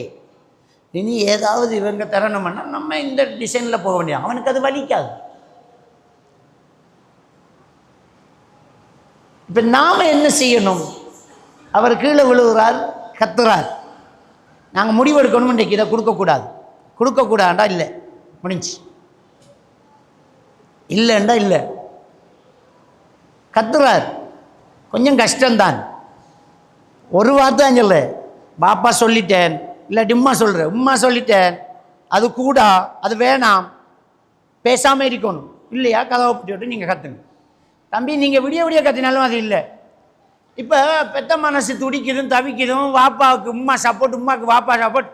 இனி ஏதாவது இவங்க தரணும்னா நம்ம இந்த டிசைனில் போக வேண்டிய, அவனுக்கு அது வலிக்காது. இப்போ நாம் என்ன செய்யணும்? அவர் கீழே விழுகிறார், கத்துறார், நாங்கள் முடிவெடுக்கணும், இன்றைக்கு இதை கொடுக்கக்கூடாதுண்டா இல்லை, முடிஞ்சு, இல்லைண்டா இல்லை. கத்துறார், கொஞ்சம் கஷ்டம்தான். ஒரு வார்த்தை சொல்ல, பாப்பா சொல்லிட்டேன், இல்லாட்டி உம்மா சொல்கிறேன், உம்மா சொல்லிட்டேன், அது கூடா, அது வேணாம், பேசாமல் இருக்கணும். இல்லையா, கதவை போட்டு விட்டு நீங்கள் கத்துங்க. தம்பி நீங்கள் விடிய கத்தினாலும் அது இல்லை. இப்போ பெத்த மனசு துடிக்குதும் தவிக்குதும், வாப்பாவுக்கு உம்மா சப்போர்ட், உம்மாவுக்கு வாப்பா சப்போர்ட்.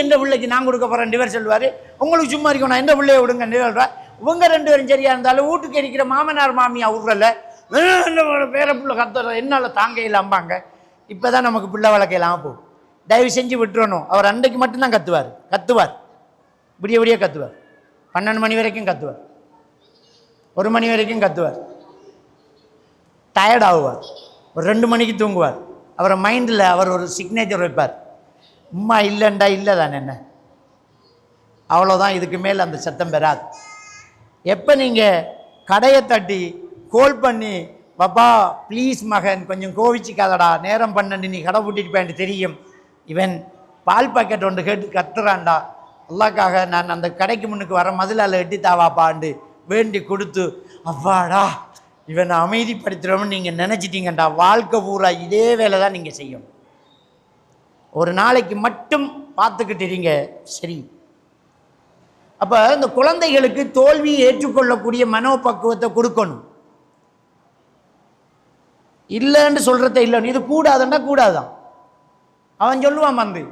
எந்த பிள்ளைக்கு நான் கொடுக்க போகிறேன் 2 பேர் சொல்லுவார், உங்களுக்கு சும்மா இருக்கணும், எந்த பிள்ளைய விடுங்க சொல்கிறா. இவங்க 2 பேரும் சரியாக இருந்தாலும் வீட்டுக்கு இருக்கிற மாமனார் மாமியா விட்றல, பேர பிள்ளை கத்துற என்னால் தாங்க இல்லாம்பாங்க. இப்போ தான் நமக்கு பிள்ளை வளர்க்க இல்லாமல் போகும். தயவு செஞ்சு விட்டுறணும். அவர் அன்றைக்கு மட்டும்தான் கத்துவார், விடிய கத்துவார், 12 மணி வரைக்கும் கத்துவார், 1 மணி வரைக்கும் கத்துவார், டயர்ட் ஆகுவார், ஒரு 2 மணிக்கு தூங்குவார். அவரை மைண்டில் அவர் ஒரு சிக்னேச்சர் வைப்பார், உம்மா இல்லைண்டா இல்லை தானே, என்ன அவ்வளோதான், இதுக்கு மேலே அந்த சத்தம் பெறாது. எப்போ நீங்கள் கடையை தட்டி கோல் பண்ணி, பாப்பா ப்ளீஸ் மகன் கொஞ்சம் கோவிச்சிக்காதடா, நேரம் 12 நீ கடை பூட்டிட்டு போயிட்டு தெரியும், இவன் பால் பாக்கெட் ஒன்று கேட்டு கத்துறான்டா, அல்லாக்காக நான் அந்த கடைக்கு முன்னுக்கு வர மதிலால் எட்டித்தாவாப்பாண்டு வேண்டி கொடுத்து, அப்பாடா இவனை அமைதிப்படுத்துகிறோம்னு நீங்கள் நினச்சிட்டீங்கண்டா, வாழ்க்கை பூரா இதே வேலை தான் நீங்கள் செய்யணும். ஒரு நாளைக்கு மட்டும் பார்த்துக்கிட்டு இருங்க, சரி. அப்போ இந்த குழந்தைகளுக்கு தோல்வியை ஏற்றுக்கொள்ளக்கூடிய மனோபக்குவத்தை கொடுக்கணும். இல்லைன்னு சொல்கிறத இல்லைன்னு, இது கூடாதுன்னா கூடாதான். அவன் சொல்லுவான், வந்து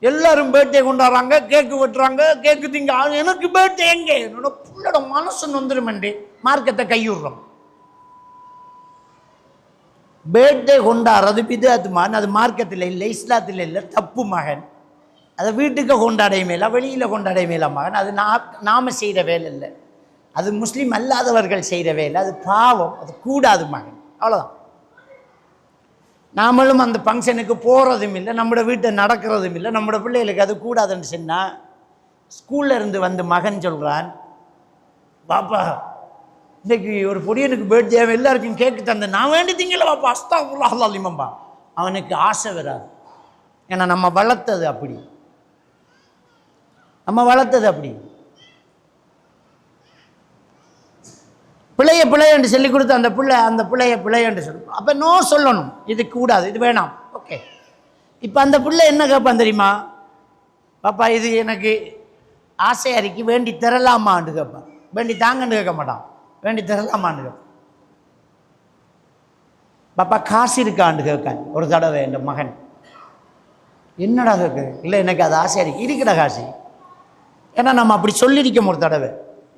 எல்லாரும் பர்த்டே கொண்டாடுறாங்க, கேக்கு வெட்டுறாங்க, கேக்கு திங்க, எனக்கு பர்த்டே எங்கே, என்னோட பிள்ளோட மனசு வந்துருமெண்டு மார்க்கத்தை கையுடுறோம். பர்த்டே கொண்டாடுறது பிதாத்துமான், அது மார்க்கத்தில் இல்லை, இஸ்லாத்தில் இல்லை, தப்பு மகன். அதை வீட்டுக்கு கொண்டாடைய மேலா, வெளியில் கொண்டாடைய மேலா மகன், அது நாம் செய்கிற வேலை இல்லை, அது முஸ்லீம் அல்லாதவர்கள் செய்கிற வேலை, அது பாவம், அது கூடாது மகன், அவ்வளோதான். நாமளும் அந்த ஃபங்க்ஷனுக்கு போகிறதும் இல்லை, நம்மளோட வீட்டை நடக்கிறதும் இல்லை, நம்மளோட பிள்ளைகளுக்கு அது கூடாதுன்னு சொன்னால், ஸ்கூலில் இருந்து வந்து மகன் சொல்கிறான், பாப்பா இன்றைக்கு ஒரு பொடியனுக்கு பர்த்டே எல்லாருக்கும் கேக்கு தந்து, நான் வேண்டி திங்கல பாப்பா, அஸ்தாகுல்லாஹ் அலிமம்பா. அவனுக்கு ஆசை வராது. ஏன்னா நம்ம வளர்த்தது அப்படி, பிள்ளைய சொல்லி கொடுத்து அந்த பிள்ளைய சொல்லணும். அப்போ நோ சொல்லணும், இது கூடாது, இது வேணாம், ஓகே. இப்போ அந்த பிள்ளை என்ன கேட்பான் தெரியுமா? பாப்பா இது எனக்கு ஆசை அறிக்கை, வேண்டி தரலாமான்னு கேட்பான். வேண்டி தாங்கன்னு கேட்க மாட்டான், வேண்டி தரலாமான்னு கேட்பான். பாப்பா காசு இருக்கான்னு கேட்கான். ஒரு தடவை என் மகன் என்னடா கேட்கு? இல்லை எனக்கு அது ஆசையாக இருக்கு. இருக்குடா காசு. ஏன்னா நம்ம அப்படி சொல்லியிருக்கோம் ஒரு தடவை,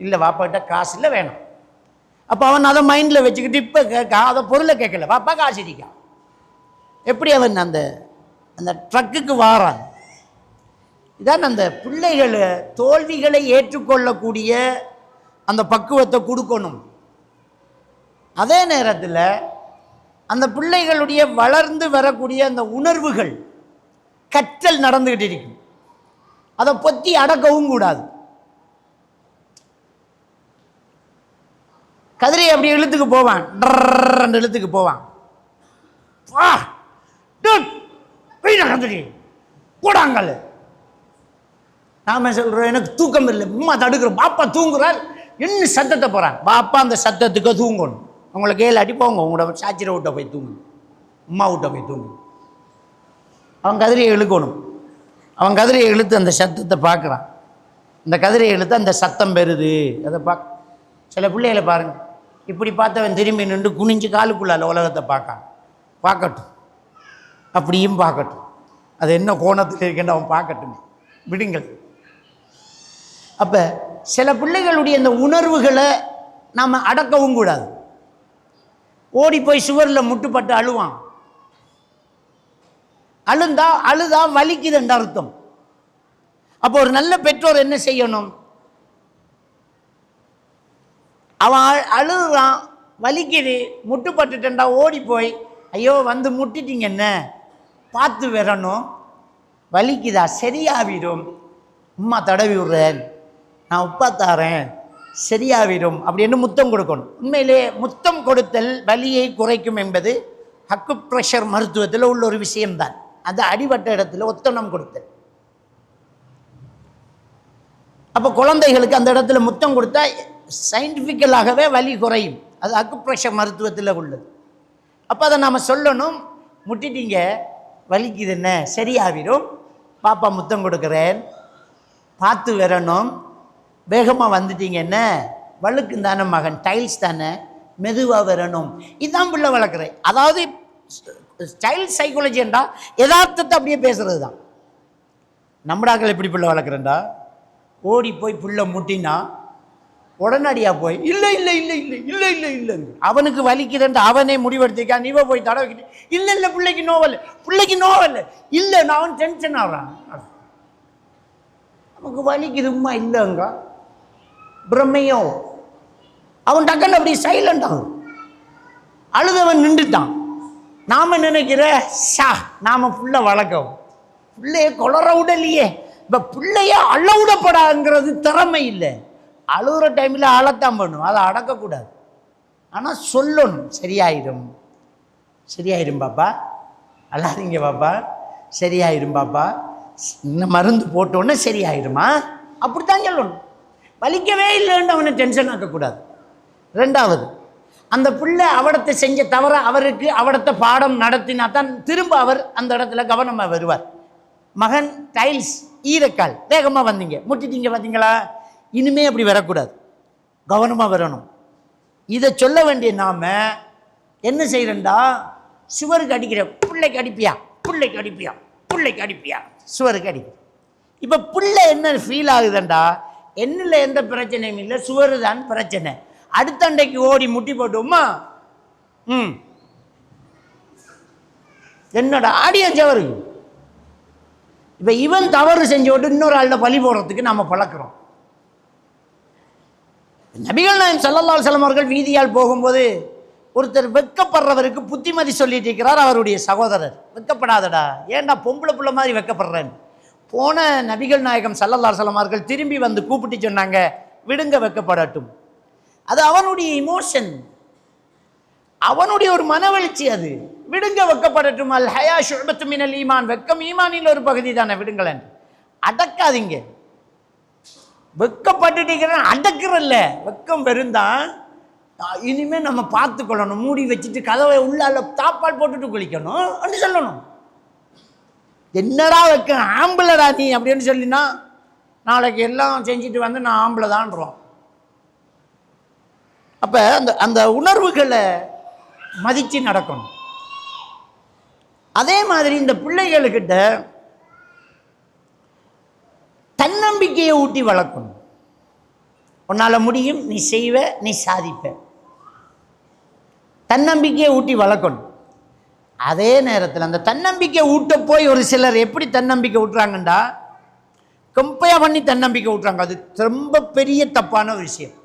இல்லை வாப்பாக்கிட்ட காசு இல்லை வேணும். அப்போ அவன் அதை மைண்டில் வச்சுக்கிட்டு இப்போ அதை பொருளை கேட்கல, வாப்பா காசு இருக்கா. எப்படி அவன் அந்த அந்த ட்ரக்குக்கு வாரான். இதான் அந்த பிள்ளைகள் தோல்விகளை ஏற்றுக்கொள்ளக்கூடிய அந்த பக்குவத்தை கொடுக்கணும். அதே நேரத்தில் அந்த பிள்ளைகளுடைய வளர்ந்து வரக்கூடிய அந்த உணர்வுகள் கற்றல் நடந்துகிட்டு இருக்கும். அதை பொத்தி அடக்கவும் கூடாது. கதிரை அப்படி இழுத்துக்கு போவான், இழுத்துக்கு போவான். போடாங்கல். நாம சொல்றோம் எனக்கு தூக்கம் இல்லை, அம்மா தடுக்கிறோம், பாப்பா தூங்குறார், என்ன சத்தத்தை போறான். பாப்பா அந்த சத்தத்துக்கு தூங்கணும். உங்களை கேளாட்டி போங்க, உங்களோட சாச்சிரை விட்ட போய் தூங்கு, அம்மா விட்ட போய் தூங்கு. அவன் கதிரையை இழுக்கணும். அவன் கதிரையை இழுத்து அந்த சத்தத்தை பார்க்குறான். இந்த கதிரையை இழுத்து அந்த சத்தம் பெறுது, அதை பார்க்க. சில பிள்ளைகளை பாருங்க, இப்படி பார்த்தவன் திரும்பி நின்று குனிஞ்சு காலுக்குள்ளால உலகத்தை பார்க்கட்டும், அப்படியும் பார்க்கட்டும். அது என்ன கோணத்தில் இருக்கின்ற அவன் பார்க்கட்டும், விடுங்கள். அப்போ சில பிள்ளைகளுடைய இந்த உணர்வுகளை நாம் அடக்கவும் கூடாது. ஓடி போய் சுவரில் முட்டுப்பட்டு அழுவான். அழுதா வலிக்குதுன்ற அர்த்தம். அப்போ ஒரு நல்ல பெற்றோர் என்ன செய்யணும்? அவன் அழுகுறான், வலிக்குது, முட்டுப்பட்டுட்டா ஓடி போய், ஐயோ வந்து முட்டிட்டீங்க, என்ன பார்த்து வரணும், வலிக்குதா, சரியாவிடும், அம்மா தடவி விடுறேன், நான் உப்பா தாரேன், சரியாவிடும் அப்படின்னு முத்தம் கொடுக்கணும். உண்மையிலே முத்தம் கொடுத்தல் வலியை குறைக்கும் என்பது அக்குப்ரெஷர் மருத்துவத்தில் உள்ள ஒரு விஷயம்தான். அது அடிபட்ட இடத்துல ஒத்தனம் கொடுத்தல். அப்போ குழந்தைகளுக்கு அந்த இடத்துல முத்தம் கொடுத்தா சயின்டிஃபிக்கலாகவே வலி குறையும். அது அக்குப்ரெஷர் மருத்துவத்தில் உள்ளது. அப்போ அதை நாம் சொல்லணும், முட்டிட்டீங்க, வலிக்குது, என்ன சரியாவிடும், பாப்பா முத்தம் கொடுக்குறேன், பார்த்து வரணும், வேகமாக வந்துட்டீங்க, என்ன வழுக்கு தானே மகன், டைல்ஸ் தானே, மெதுவாக வரணும். இதுதான் பிள்ளை வளர்க்குறேன். அதாவது சைல்ட் சைக்காலஜி என்றா யதார்த்தத்தை அப்படியே பேசுறது தான். நம்மடாக்கள் எப்படி பிள்ளை வளர்க்குறேன்டா, ஓடி போய் பிள்ளை முட்டினா உடனடியாக போய் இல்லை இல்லை இல்லை இல்லை இல்லை இல்லை இல்லை, அவனுக்கு வலிக்குதுன்ற அவனே முடிவெடுத்திருக்கான், நீவ போய் தடவை வைக்கிட்டு, இல்லை இல்லை பிள்ளைக்கு நோவல், பிள்ளைக்கு நோவல் இல்லை, நான் அவன் டென்ஷன் ஆகிறான், நமக்கு வலிக்குது உமா இல்லைங்க, பிரம்மையோ. அவன் டக்குன்னு அப்படி சைலண்ட் ஆகும். அழுதவன் நின்றுட்டான். நாம நினைக்கிற நாம புள்ள வளர்க்கவும், பிள்ளைய கொளற விடலையே. இப்போ பிள்ளைய அழ விடப்படாங்கிறது திறமை இல்லை. அழுகிற டைமில் அழத்தான் பண்ணும், அதை அடக்கக்கூடாது. ஆனால் சொல்லணும், சரியாயிடும், சரியாயிடும் பாப்பா, அழாதீங்க பாப்பா, சரியாயிடும் பாப்பா, இன்னும் மருந்து போட்டோன்னே சரியாயிடுமா, அப்படித்தான் சொல்லணும். வலிக்கவே இல்லைன்னு அவனை டென்ஷன் ஆக்கக்கூடாது. ரெண்டாவது, அந்த பிள்ளை அவடத்தை செஞ்ச தவிர அவருக்கு அவடத்தை பாடம் நடத்தினா தான் திரும்ப அவர் அந்த இடத்துல கவனமாக வருவார். மகன் டைல்ஸ் ஈரக்கால், வேகமாக வந்தீங்க, முட்டிட்டீங்க பார்த்தீங்களா, இனிமே அப்படி வரக்கூடாது, கவனமாக வரணும். இதை சொல்ல வேண்டிய நாம என்ன செய்யறா, சுவருக்கு அடிக்கிற, பிள்ளைக்கு அடிப்பியா, பிள்ளைக்கு அடிப்பியா, பிள்ளைக்கு அடிப்பியா, சுவருக்கு அடிக்க. இப்போ பிள்ளை என்ன ஃபீல் ஆகுதுண்டா, என்னில் எந்த பிரச்சனையும் இல்லை, சுவரு தான் பிரச்சனை. அடுத்த அண்டைக்கு ஓடி முட்டி போட்டோமா, என்னோட ஆடியன்ஸ் அவரு. இப்போ இவன் தவறு செஞ்சு விட்டு இன்னொரு ஆள்கிட்ட பழி போடுறதுக்கு நாம் பழக்கிறோம். நபிகள் நாயகம் ஸல்லல்லாஹு அலைஹி வஸல்லம் அவர்கள் வீதியால் போகும்போது ஒருத்தர் வெட்கப்படுறவருக்கு புத்திமதி சொல்லிட்டு இருக்கிறார். அவருடைய சகோதரர், வெட்கப்படாதடா, ஏன்டா பொம்பளை புள்ள மாதிரி வெட்கப்படுறேன். போன நபிகள் நாயகம் ஸல்லல்லாஹு அலைஹி வஸல்லம் அவர்கள் திரும்பி வந்து கூப்பிட்டு சொன்னாங்க, விடுங்க, வெட்கப்படட்டும். அது அவனுடைய இமோஷன், அவனுடைய ஒரு மனவெழுச்சி, அது விடுங்க, வெட்கப்படட்டும். அல் ஹயா ஷுஅபத்து மினல் ஈமான், வெட்கம் ஈமானில் ஒரு பகுதி தானே, விடுங்களேன், அடக்காதீங்க. வெட்கப்பட்டுட்டீங்கன்னா அடக்குறல்ல, வெட்கம் பெருந்தான். இனிமே நம்ம பார்த்துக்கொள்ளணும், மூடி வச்சுட்டு கதவை உள்ளால தாப்பால் போட்டுட்டு குளிக்கணும் அப்படின்னு சொல்லணும். என்னடா வைக்க ஆம்பளடா நீ அப்படின்னு சொல்லினா நாளைக்கு எல்லாம் செஞ்சுட்டு வந்து நான் ஆம்பளை தான்றோம். அப்போ அந்த உணர்வுகளை மதித்து நடக்கணும். அதே மாதிரி இந்த பிள்ளைகளுக்கிட்ட தன்னம்பிக்கையை ஊட்டி வளர்க்கணும். உன்னால் முடியும், நீ செய்வ, நீ சாதிப்ப. தன்னம்பிக்கையை ஊட்டி வளர்க்கணும். அதே நேரத்தில் அந்த தன்னம்பிக்கை ஊட்ட போய் ஒரு சிலர் எப்படி தன்னம்பிக்கை ஊட்டுறாங்கண்டா, கம்பேர் பண்ணி தன்னம்பிக்கை ஊட்டுறாங்க. அது ரொம்ப பெரிய தப்பான ஒரு விஷயம்.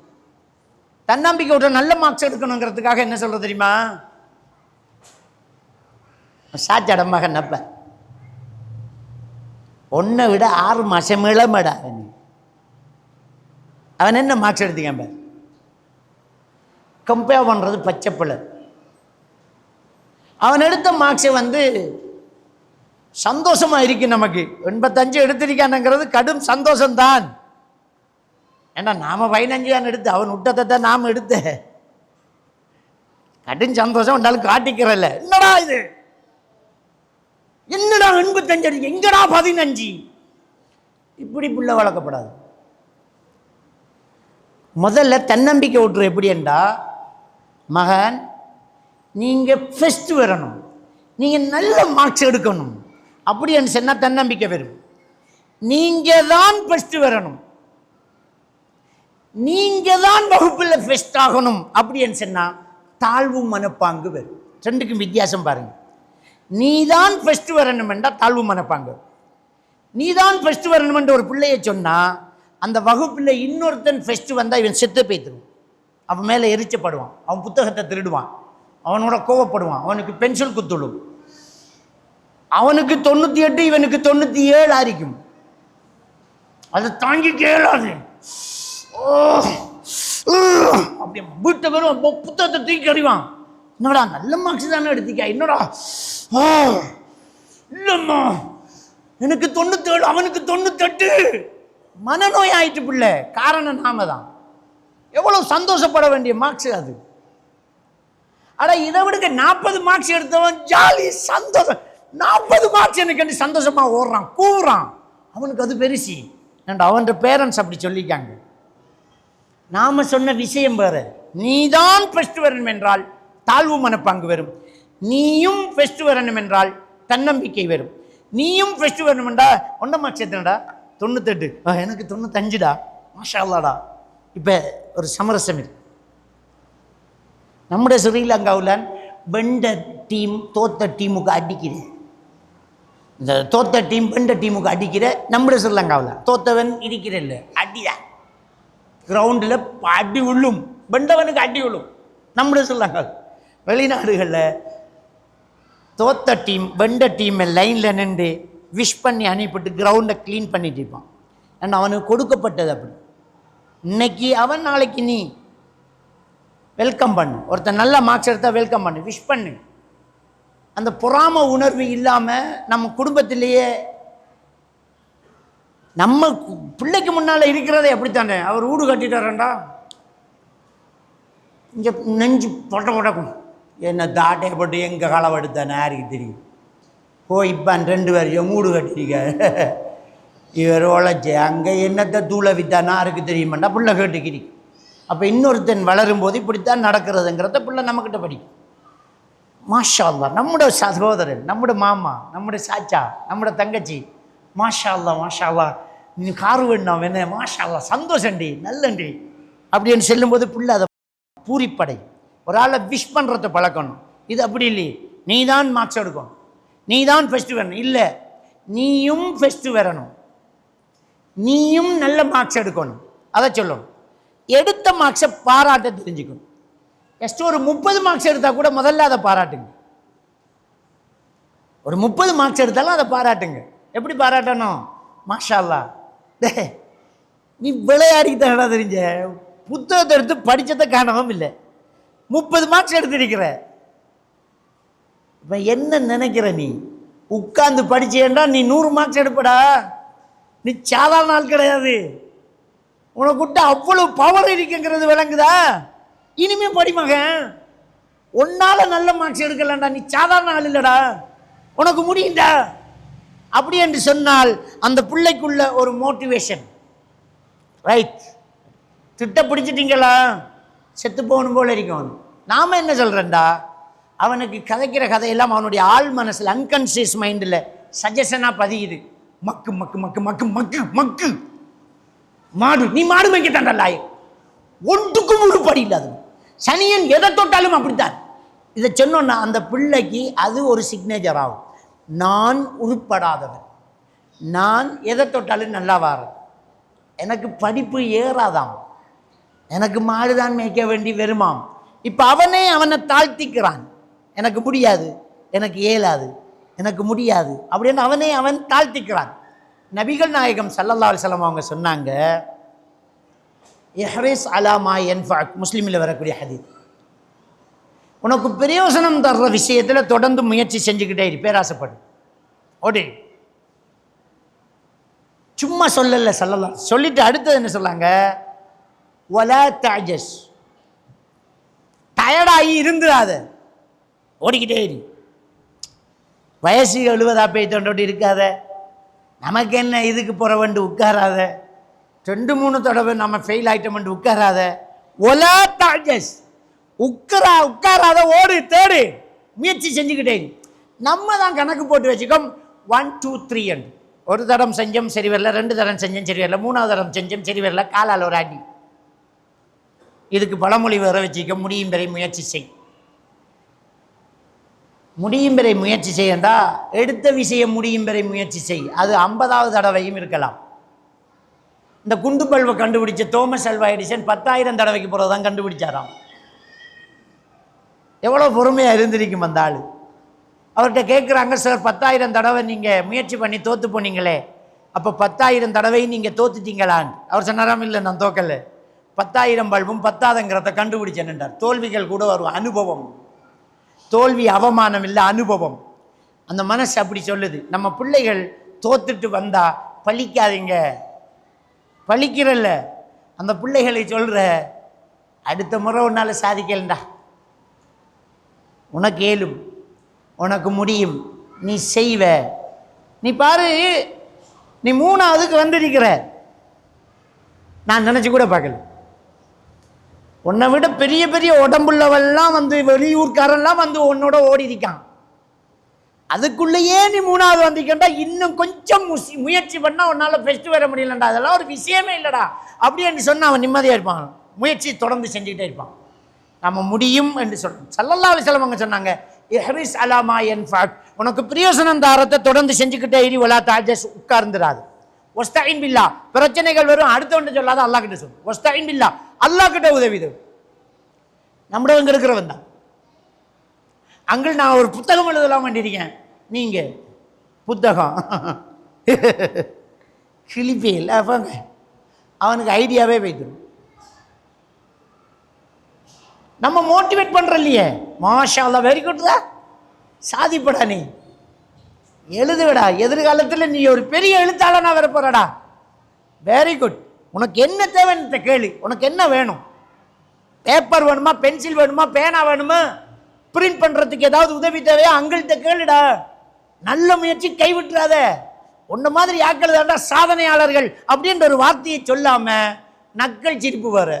தன்னம்பிக்கை ஊட்ட நல்ல மார்க்ஸ் எடுக்கணுங்கிறதுக்காக என்ன சொல்கிறது தெரியுமா? சாச்சாட மகன் அப்ப ஒன்றை விட 6 மாதம் இளமடா அவன் என்ன மார்க்ஸ் எடுத்தீங்க? கம்பேர் பண்ணுறது பச்சை பிள்ளை. அவன் எடுத்த மார்க்ஸை சந்தோஷமாக இருக்கு. நமக்கு 85 எடுத்திருக்கானுங்கிறது கடும் சந்தோஷம்தான். ஏன்னா நாம் 15 தான் எடுத்து, அவன் விட்டத்தை தான் நாம் எடுத்த. கடும் சந்தோஷம் உண்டாலும் காட்டிக்கிறல்ல. என்னடா இது, என்னடா 85 அடிக்க, எங்கடா 15? இப்படி புள்ள வளர்க்கப்படாது. முதல்ல தன்னம்பிக்கை ஊற்று எப்படி என்றா, மகன் நீங்கள் ஃபஸ்ட்டு வரணும், நீங்கள் நல்ல மார்க்ஸ் எடுக்கணும் அப்படின்னு சொன்னால் தன்னம்பிக்கை வரும். நீங்கள் தான் ஃபஸ்ட்டு வரணும், நீங்கள் தான் வகுப்பில் ஃபஸ்ட் ஆகணும் அப்படின்னு சொன்னால் தாழ்வு மனப்பாங்கு வரும். ரெண்டுக்கும் வித்தியாசம் பாருங்கள். நீ தான் ஃபஸ்ட்டு வரணும் என்றால் தாழ்வு மனப்பாங்கு. நீ தான் ஃபஸ்ட்டு வரணும் என்று ஒரு பிள்ளையை சொன்னால் அந்த வகுப்பில் இன்னொருத்தன் ஃபஸ்ட்டு வந்தால் இவன் செத்து போய்த்துருவான். அவன் மேலே எரிச்சப்படுவான், அவன் புத்தகத்தை திருடுவான், அவனோட கோவப்படுவான், அவனுக்கு பென்சில் குத்துடும். அவனுக்கு 98, இவனுக்கு 97 ஆரிக்கும். அதை தாங்கி கேளாது. அப்படியே வீட்டை வரும், புத்தகத்தை தூக்கி அறிவான். என்னடா நல்ல மார்க்ஸ் தானே எடுத்திக்கா, என்னடா இல்லம்மா எனக்கு 97, அவனுக்கு 98. மனநோய் ஆயிட்டு பிள்ளை. காரணம் நாம தான். எவ்வளவு சந்தோஷப்பட வேண்டிய மார்க்ஸ் அது. ஆனா இதை விடுக்க 40 மார்க்ஸ் எடுத்தவன் ஜாலி சந்தோஷம். 40 மார்க்ஸ் எனக்கு சந்தோஷமா ஓடுறான், கூவுறான். அவனுக்கு அது பெருசி. அவன் பேரண்ட்ஸ் அப்படி சொல்லிக்காங்க. நாம சொன்ன விஷயம் வேறு. நீதான் ஃபர்ஸ்ட் வரணும் என்றால் தாழ்வு மனப்பாங்கு வரும். நீயும் ஃபர்ஸ்ட் வரணும் என்றால் தன்னம்பிக்கை வரும். நீயும் ஃபர்ஸ்ட் வரணும் என்றால் 1 மார்க்ஸ் எத்தனடா? 98. எனக்கு 95டா, மாஷா அல்லாடா. இப்போ ஒரு சமரசம் இருக்கு. நம்முடைய ஸ்ரீலங்காவில் வெண்ட டீம் தோத்த டீமுக்கு அடிக்கிற, இந்த தோத்த டீம் வெண்ட டீமுக்கு அடிக்கிற நம்முடைய ஸ்ரீலங்காவில் தோத்தவன் இருக்கிற இல்லை, அடிதான் கிரவுண்டில் அடி உள்ளும், வெண்டவனுக்கு அடி உள்ளும். நம்முடைய ஸ்ரீலங்காவில். வெளிநாடுகளில் தோத்த டீம் வெண்ட டீமை லைனில் நின்று விஷ் பண்ணி அனுப்பிட்டு கிரவுண்டை க்ளீன் பண்ணிட்டு இருப்பான். ஏன்னா அவனுக்கு கொடுக்கப்பட்டது அப்படி. இன்னைக்கு அவன், நாளைக்கு நீ. வெல்கம் பண்ணு. ஒருத்தர் நல்ல மார்க்ஸ் எடுத்தால் வெல்கம் பண்ணு, விஷ் பண்ணு. அந்த பொறாம உணர்வு இல்லாமல் நம்ம குடும்பத்திலேயே நம்ம பிள்ளைக்கு முன்னால் இருக்கிறதே அப்படித்தானே. அவர் வீடு கட்டிட்டாரண்டா, இங்கே நெஞ்சு பொட்ட பொடக்கும். என்ன தாட்டை போட்டு எங்கள் களவு எடுத்தானே யாருக்கு தெரியும். இப்போ 2 பேர் மூடு கட்டிருக்க, இவர் உழைச்சி அங்கே என்னத்தை தூளை வித்தானா யாருக்கு தெரியுமாண்டா பிள்ளை கேட்டுக்கிறீங்க. அப்போ இன்னொருத்தன் வளரும்போது இப்படித்தான் நடக்கிறதுங்கிறத பிள்ளை நம்மக்கிட்ட படிக்கும். மாஷா அல்லா, நம்முடைய சகோதரன், நம்முடைய மாமா, நம்முடைய சாச்சா, நம்முடைய தங்கச்சி, மாஷா அல்லா மாஷா அல்லா, நீ காரு வேண்டாம் வேணே, மாஷா அல்லா சந்தோஷண்டி நல்லண்டி அப்படின்னு சொல்லும்போது பிள்ளை அதை பூரிப்படை. ஒரு ஆளை விஷ் பண்ணுறத பழக்கணும். இது அப்படி இல்லையே, நீ தான் மார்க்ஸ் எடுக்கணும், நீ தான் ஃபஸ்ட்டு வரணும். இல்லை, நீயும் ஃபஸ்ட்டு வரணும், நீயும் நல்ல மார்க்ஸ் எடுக்கணும். அதை சொல்லணும். எடுத்த மார்க்ஸை பாராட்ட தெரிஞ்சுக்கணும். ஜஸ்ட் ஒரு 30 மார்க்ஸ் எடுத்தால் கூட முதல்ல அதை பாராட்டுங்க. ஒரு 30 மார்க்ஸ் எடுத்தாலும் அதை பாராட்டுங்க. எப்படி பாராட்டணும்? மாஷா அல்லா, நீ விளையாடிக்கிட்ட தெரிஞ்ச, புத்தகத்தை எடுத்து படித்ததை காணவும் இல்லை, 30 மார்க்ஸ் எடுத்திருக்கிற. இப்போ என்ன நினைக்கிற நீ? உட்கார்ந்து படிச்சேன்டா நீ 100 மார்க்ஸ் எடுப்படா. நீ சாதாரண நாள் கிடையாது. உனக்குட்ட அவ்வளவு பவர் இருக்குங்கிறது விளங்குதா? இனிமே படிமகன், உன்னால நல்ல மார்க்ஸ் எடுக்கலண்டா, நீ சாதாரண ஆள் இல்லடா, உனக்கு முடியும்டா அப்படி என்று சொன்னால் அந்த பிள்ளைக்குள்ள ஒரு மோட்டிவேஷன். ரைட், திட்ட பிடிச்சிட்டீங்களா, செத்து போகணும் போல இருக்கும். நாம என்ன சொல்றேன்டா, அவனுக்கு கதைக்கிற கதையெல்லாம் அவனுடைய ஆள் மனசில் அன்கான்சியஸ் மைண்டில் சஜஷனாக பதியுது. மக்கு மக்கு மக்கு மக்கு மக்கு மக்கு மாடு, நீ மாடு மேய்க்கத்தாண்டா லாயக்கு, ஒன்றுக்கும் உருப்படி இல்லாது. சனியன் எதை தொட்டாலும் அப்படித்தான். இதை சொன்னோன்னா அந்த பிள்ளைக்கு அது ஒரு சிக்னேச்சர் ஆகும். நான் உருப்படாதவன், நான் எதை தொட்டாலும் நல்லா வாரேன், எனக்கு படிப்பு ஏறாதாம், எனக்கு மாடுதான் மேய்க்க வேண்டி வருமாம். இப்போ அவனை தாழ்த்திக்கிறான். எனக்கு முடியாது, எனக்கு இயலாது, எனக்கு முடியாது அப்படின்னு அவன் தாழ்த்திக்கிறான். நபிகள் நாயகம் ஸல்லல்லாஹு அலைஹி வஸல்லம் அவங்க சொன்னாங்க, இஹ்ரிஸ் அலா மா யன்ஃபஅக், முஸ்லிமில் வரக்கூடிய ஹதீஸ். உனக்கு பிரயோசனம் தர்ற விஷயத்தில் தொடர்ந்து முயற்சி செஞ்சுக்கிட்டே இரு, பேராசப்படு. ஓடி சும்மா சொல்லல ஸல்லல்லாஹு, சொல்லிட்டு அடுத்தது என்ன சொல்லாங்க, வலா தஅஜஸ், டயர்டாகி இருந்துடாத, ஓடிக்கிட்டே இரு. வயசு 70 போய்த்தோண்டி இருக்காத, நமக்கு என்ன இதுக்கு போகிற வேண்டு உட்காராத, 2-3 தடவை நம்ம ஃபெயில் ஆகிட்டோம்ட்டு உட்காராத. ஒலா தஅஜஸ், உட்காராத, ஓடு, தேடு, முயற்சி செஞ்சுக்கிட்டே. நம்ம தான் கணக்கு போட்டு வச்சுக்கோம், 1 2 3 என்று. ஒரு தரம் செஞ்சோம் சரி வரல, 2 தரம் செஞ்சோம் சரி வரல, 3ஆவது தரம் செஞ்சோம் சரி வரல, காலால் ஒரு அடி. இதுக்கு பழமொழி வர வச்சுக்க, முடியும் வரை முயற்சி செய். முடியும் வரை முயற்சி செய்யண்டா, எடுத்த விஷயம் முடியும் வரை முயற்சி செய். அது 50ஆவது தடவையும் இருக்கலாம். இந்த குண்டு பல்வை கண்டுபிடிச்ச தோமஸ் அல்வா எடிசன் 10,000 தடவைக்கு போகிறது தான் கண்டுபிடிச்சாராம். எவ்வளோ பொறுமையாக இருந்திருக்கும் அந்த ஆள். அவர்கிட்ட கேட்குறாங்க, சார் 10,000 தடவை நீங்கள் முயற்சி பண்ணி தோற்று போனீங்களே, அப்போ 10,000 தடவையும் நீங்கள் தோத்துட்டீங்களான்னு. அவர் சொன்னாராம், இல்லை நான் தோக்கலை, 10,000 பல்பும் 10,000ங்கிறத கண்டுபிடிச்சேன்னுட்டார். தோல்விகள் கூட வரும், அனுபவம். தோல்வி அவமானம் இல்லை, அனுபவம். அந்த மனசு அப்படி சொல்லுது. நம்ம பிள்ளைகள் தோத்துட்டு வந்தா பழிக்காதீங்க, பழிக்கிறல்ல, அந்த பிள்ளைகளை சொல்கிற, அடுத்த முறை உன்னால் சாதிக்கலண்டா, உனக்கு ஏலும், உனக்கு முடியும், நீ செய்வ. நீ பாரு, நீ 3ஆவதுக்கு வந்திருக்கிற, நான் நினச்சி கூட பார்க்கல. உன்னை விட பெரிய பெரிய உடம்புள்ளவெல்லாம் வந்து, வெளியூர்காரெல்லாம் வந்து உன்னோட ஓடி இருக்கான். அதுக்குள்ளேயே நீ 3ஆவது வந்திக்கண்டா, இன்னும் கொஞ்சம் முயற்சி பண்ணால் உன்னால் ஃபெஸ்ட்டு வர முடியலண்டா, அதெல்லாம் ஒரு விஷயமே இல்லைடா அப்படின்னு சொன்னால் அவன் நிம்மதியாக இருப்பான். முயற்சி தொடர்ந்து செஞ்சுக்கிட்டே இருப்பான். நம்ம முடியும் என்று சொல்கிறோம். ஸல்லல்லாஹு அலைஹி வஸல்லம் அவங்க சொன்னாங்க, இஹ்ரிஸ் அலா மா யன்ஃபஅக், உனக்கு பிரயோசனம் தாரத்தை தொடர்ந்து செஞ்சுக்கிட்டே இரு, வலா தஅஜஸ், உட்கார்ந்துடாது. வஸ்தஈன் பில்லா, பிரச்சனைகள் வரும், அடுத்தவன்ட்டு சொல்லாத, அல்லாஹ் கிட்ட சொல்லு. வஸ்தஈன் பில்லா, அல்லாஹ் கிட்ட உதவி தேவை. நம்மளவங்க இருக்கிறவன் தான். அங்கிள் நான் ஒரு புத்தகம் எழுதலாம் வேண்டியிருக்கேன், நீங்கள் புத்தகம் கிளிப்பியில் அப்பங்க அவனுக்கு ஐடியாவே வைக்கணும். நம்ம மோட்டிவேட் பண்ணுறோம் இல்லையே, மாஷா அல்லாஹ், வெரி குட்தா, சாதிப்படா, நீ எழுதுவிடா, எதிர்காலத்தில் நீ ஒரு பெரிய எழுத்தாளனா வர போறடா, வெரி குட். உனக்கு என்ன தேவைன்னு கேளு, உனக்கு என்ன வேணும், பேப்பர் வேணுமா, பென்சில் வேணுமா, பேனா வேணுமா, பிரிண்ட் பண்ணுறதுக்கு ஏதாவது உதவி தேவையா, அங்கள்கிட்ட கேளுடா. நல்ல முயற்சி, கைவிட்டுறாத. உன்ன மாதிரி ஆக்கள் தாண்டா சாதனையாளர்கள் அப்படின்ற ஒரு வார்த்தையை சொல்லாம நக்கல் சிரிப்பு வர.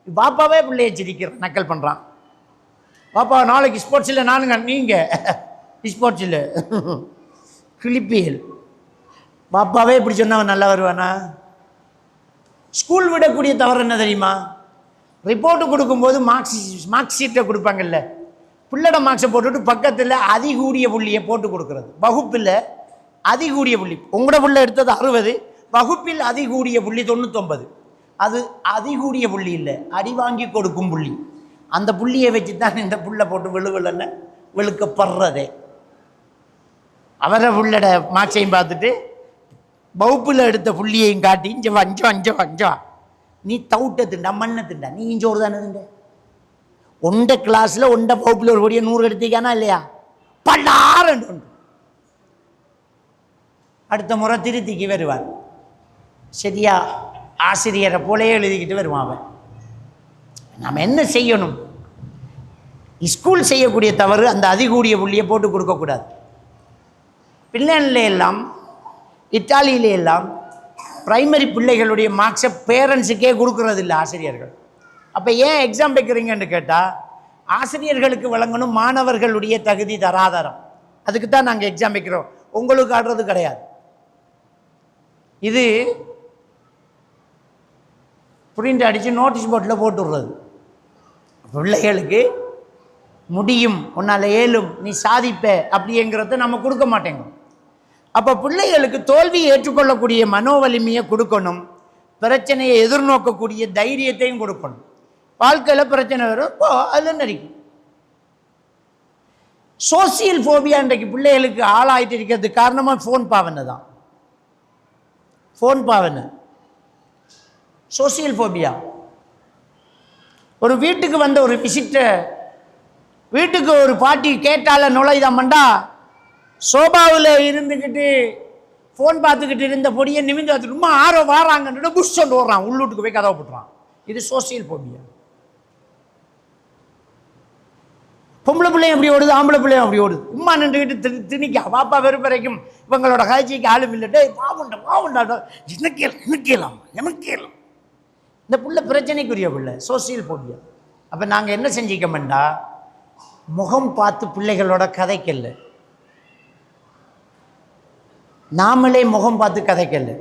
பாப்பாவே பிள்ளைய சிரிக்கிற, நக்கல் பண்ணுறான். பாப்பா நாளைக்கு ஸ்போர்ட்ஸில் நானுங்க, நீங்கள் ஸ்போர்ட்ஸில் கிளிப்பியல். பாப்பாவே இப்படி சொன்னவன் நல்லா வருவானா? ஸ்கூல் விடக்கூடிய தவறு என்ன தெரியுமா? ரிப்போர்ட்டு கொடுக்கும்போது மார்க் ஷீட்டை கொடுப்பாங்கல்ல, பிள்ளட மார்க்ஸை போட்டுவிட்டு பக்கத்தில் அதிகூடிய புள்ளியை போட்டு கொடுக்குறது. வகுப்பில் அதிகூடிய புள்ளி, உங்களோட புள்ளை எடுத்தது 60, வகுப்பில் அதிகூடிய புள்ளி 99. அது அதிகூடிய புள்ளி இல்லை, அடி வாங்கி கொடுக்கும் புள்ளி. அந்த புள்ளியை வச்சு தான் இந்த புள்ளை போட்டு வெளுவலன்னு வெளுக்கப்படுறதே. அவரை புள்ளட மார்க்ஸையும் பார்த்துட்டு வகுப்பில் எடுத்த புள்ளியையும் காட்டி, இங்கே வஞ்சா நீ தவுட்ட திண்டா, மண்ணை திண்டா, நீ இஞ்சோறு தானே திண்ட. உண்ட கிளாஸில் உண்ட வகுப்பில் ஒரு படியை 100 எடுத்திக்கானா இல்லையா, பல்லாரண்டு உண்டு. அடுத்த முறை திருத்திக்கு வருவார், சரியா ஆசிரியரை போலே எழுதிக்கிட்டு வருவான் அவன். நாம் என்ன செய்யணும்? ஸ்கூல் செய்யக்கூடிய தவறு அந்த அதிகூடிய புள்ளியை போட்டு கொடுக்கக்கூடாது. பிள்ளைகள எல்லாம், இத்தாலியிலே எல்லாம் பிரைமரி பிள்ளைகளுடைய மார்க்ஸை பேரண்ட்ஸுக்கே கொடுக்கறது இல்லை ஆசிரியர்கள். அப்போ ஏன் எக்ஸாம் வைக்கிறீங்கன்னு கேட்டால், ஆசிரியர்களுக்கு வழங்கணும் மாணவர்களுடைய தகுதி தராதரம், அதுக்கு தான் நாங்கள் எக்ஸாம் வைக்கிறோம், உங்களுக்கு ஆடுறது கிடையாது. இது பிரிண்ட் அடித்து நோட்டீஸ் போர்ட்டில் போட்டு விடுறது. பிள்ளைகளுக்கு முடியும், உன்னால் ஏலும், நீ சாதிப்ப அப்படிங்கிறத நம்ம கொடுக்க மாட்டேங்க. அப்போ பிள்ளைகளுக்கு தோல்வியை ஏற்றுக்கொள்ளக்கூடிய மனோவலிமையை கொடுக்கணும், பிரச்சனையை எதிர்நோக்கக்கூடிய தைரியத்தையும் கொடுக்கணும். வாழ்க்கையில் பிரச்சனை வரும், இப்போ அதில் நடிக்கும். சோசியல் ஃபோபியா இன்றைக்கு பிள்ளைகளுக்கு ஆளாயிட்டு இருக்கிறதுக்கு காரணமாக ஃபோன் பாவனை தான். ஃபோன் பாவனை, சோசியல் ஃபோபியா. ஒரு வீட்டுக்கு வந்த ஒரு விசிட்டர், வீட்டுக்கு ஒரு பாட்டி கேட்டால நுழைதாமண்டா சோபாவில் இருந்துக்கிட்டு ஃபோன் பார்த்துக்கிட்டு இருந்த பொடியை நிமிந்து பார்த்துட்டு ரொம்ப ஆரோ வாராங்கன்னு புஷ் சொல்லிட்டு ஓடுறான், உள்ளூட்டுக்கு போய் கதவை போட்டுறான். இது சோசியல் ஃபோபியா. பொம்பளை பிள்ளையும் அப்படி ஓடுது, ஆம்பளை பிள்ளையும் அப்படி ஓடுது. உமா நின்றுக்கிட்டு திணிக்கா பாப்பா வெறும் வரைக்கும் இவங்களோட காய்ச்சிக்கு ஆளும் இல்லைட்டு பாவுண்டா பாவுண்டா எனக்கேலாம். இந்த பிள்ளை பிரச்சனைக்குரிய பிள்ளை, சோசியல் ஃபோபியா. அப்போ நாங்கள் என்ன செஞ்சிக்கமெண்டா, முகம் பார்த்து பிள்ளைகளோட கதைக்கல்ல, நாமளே முகம் பார்த்து கதைக்கல்ல.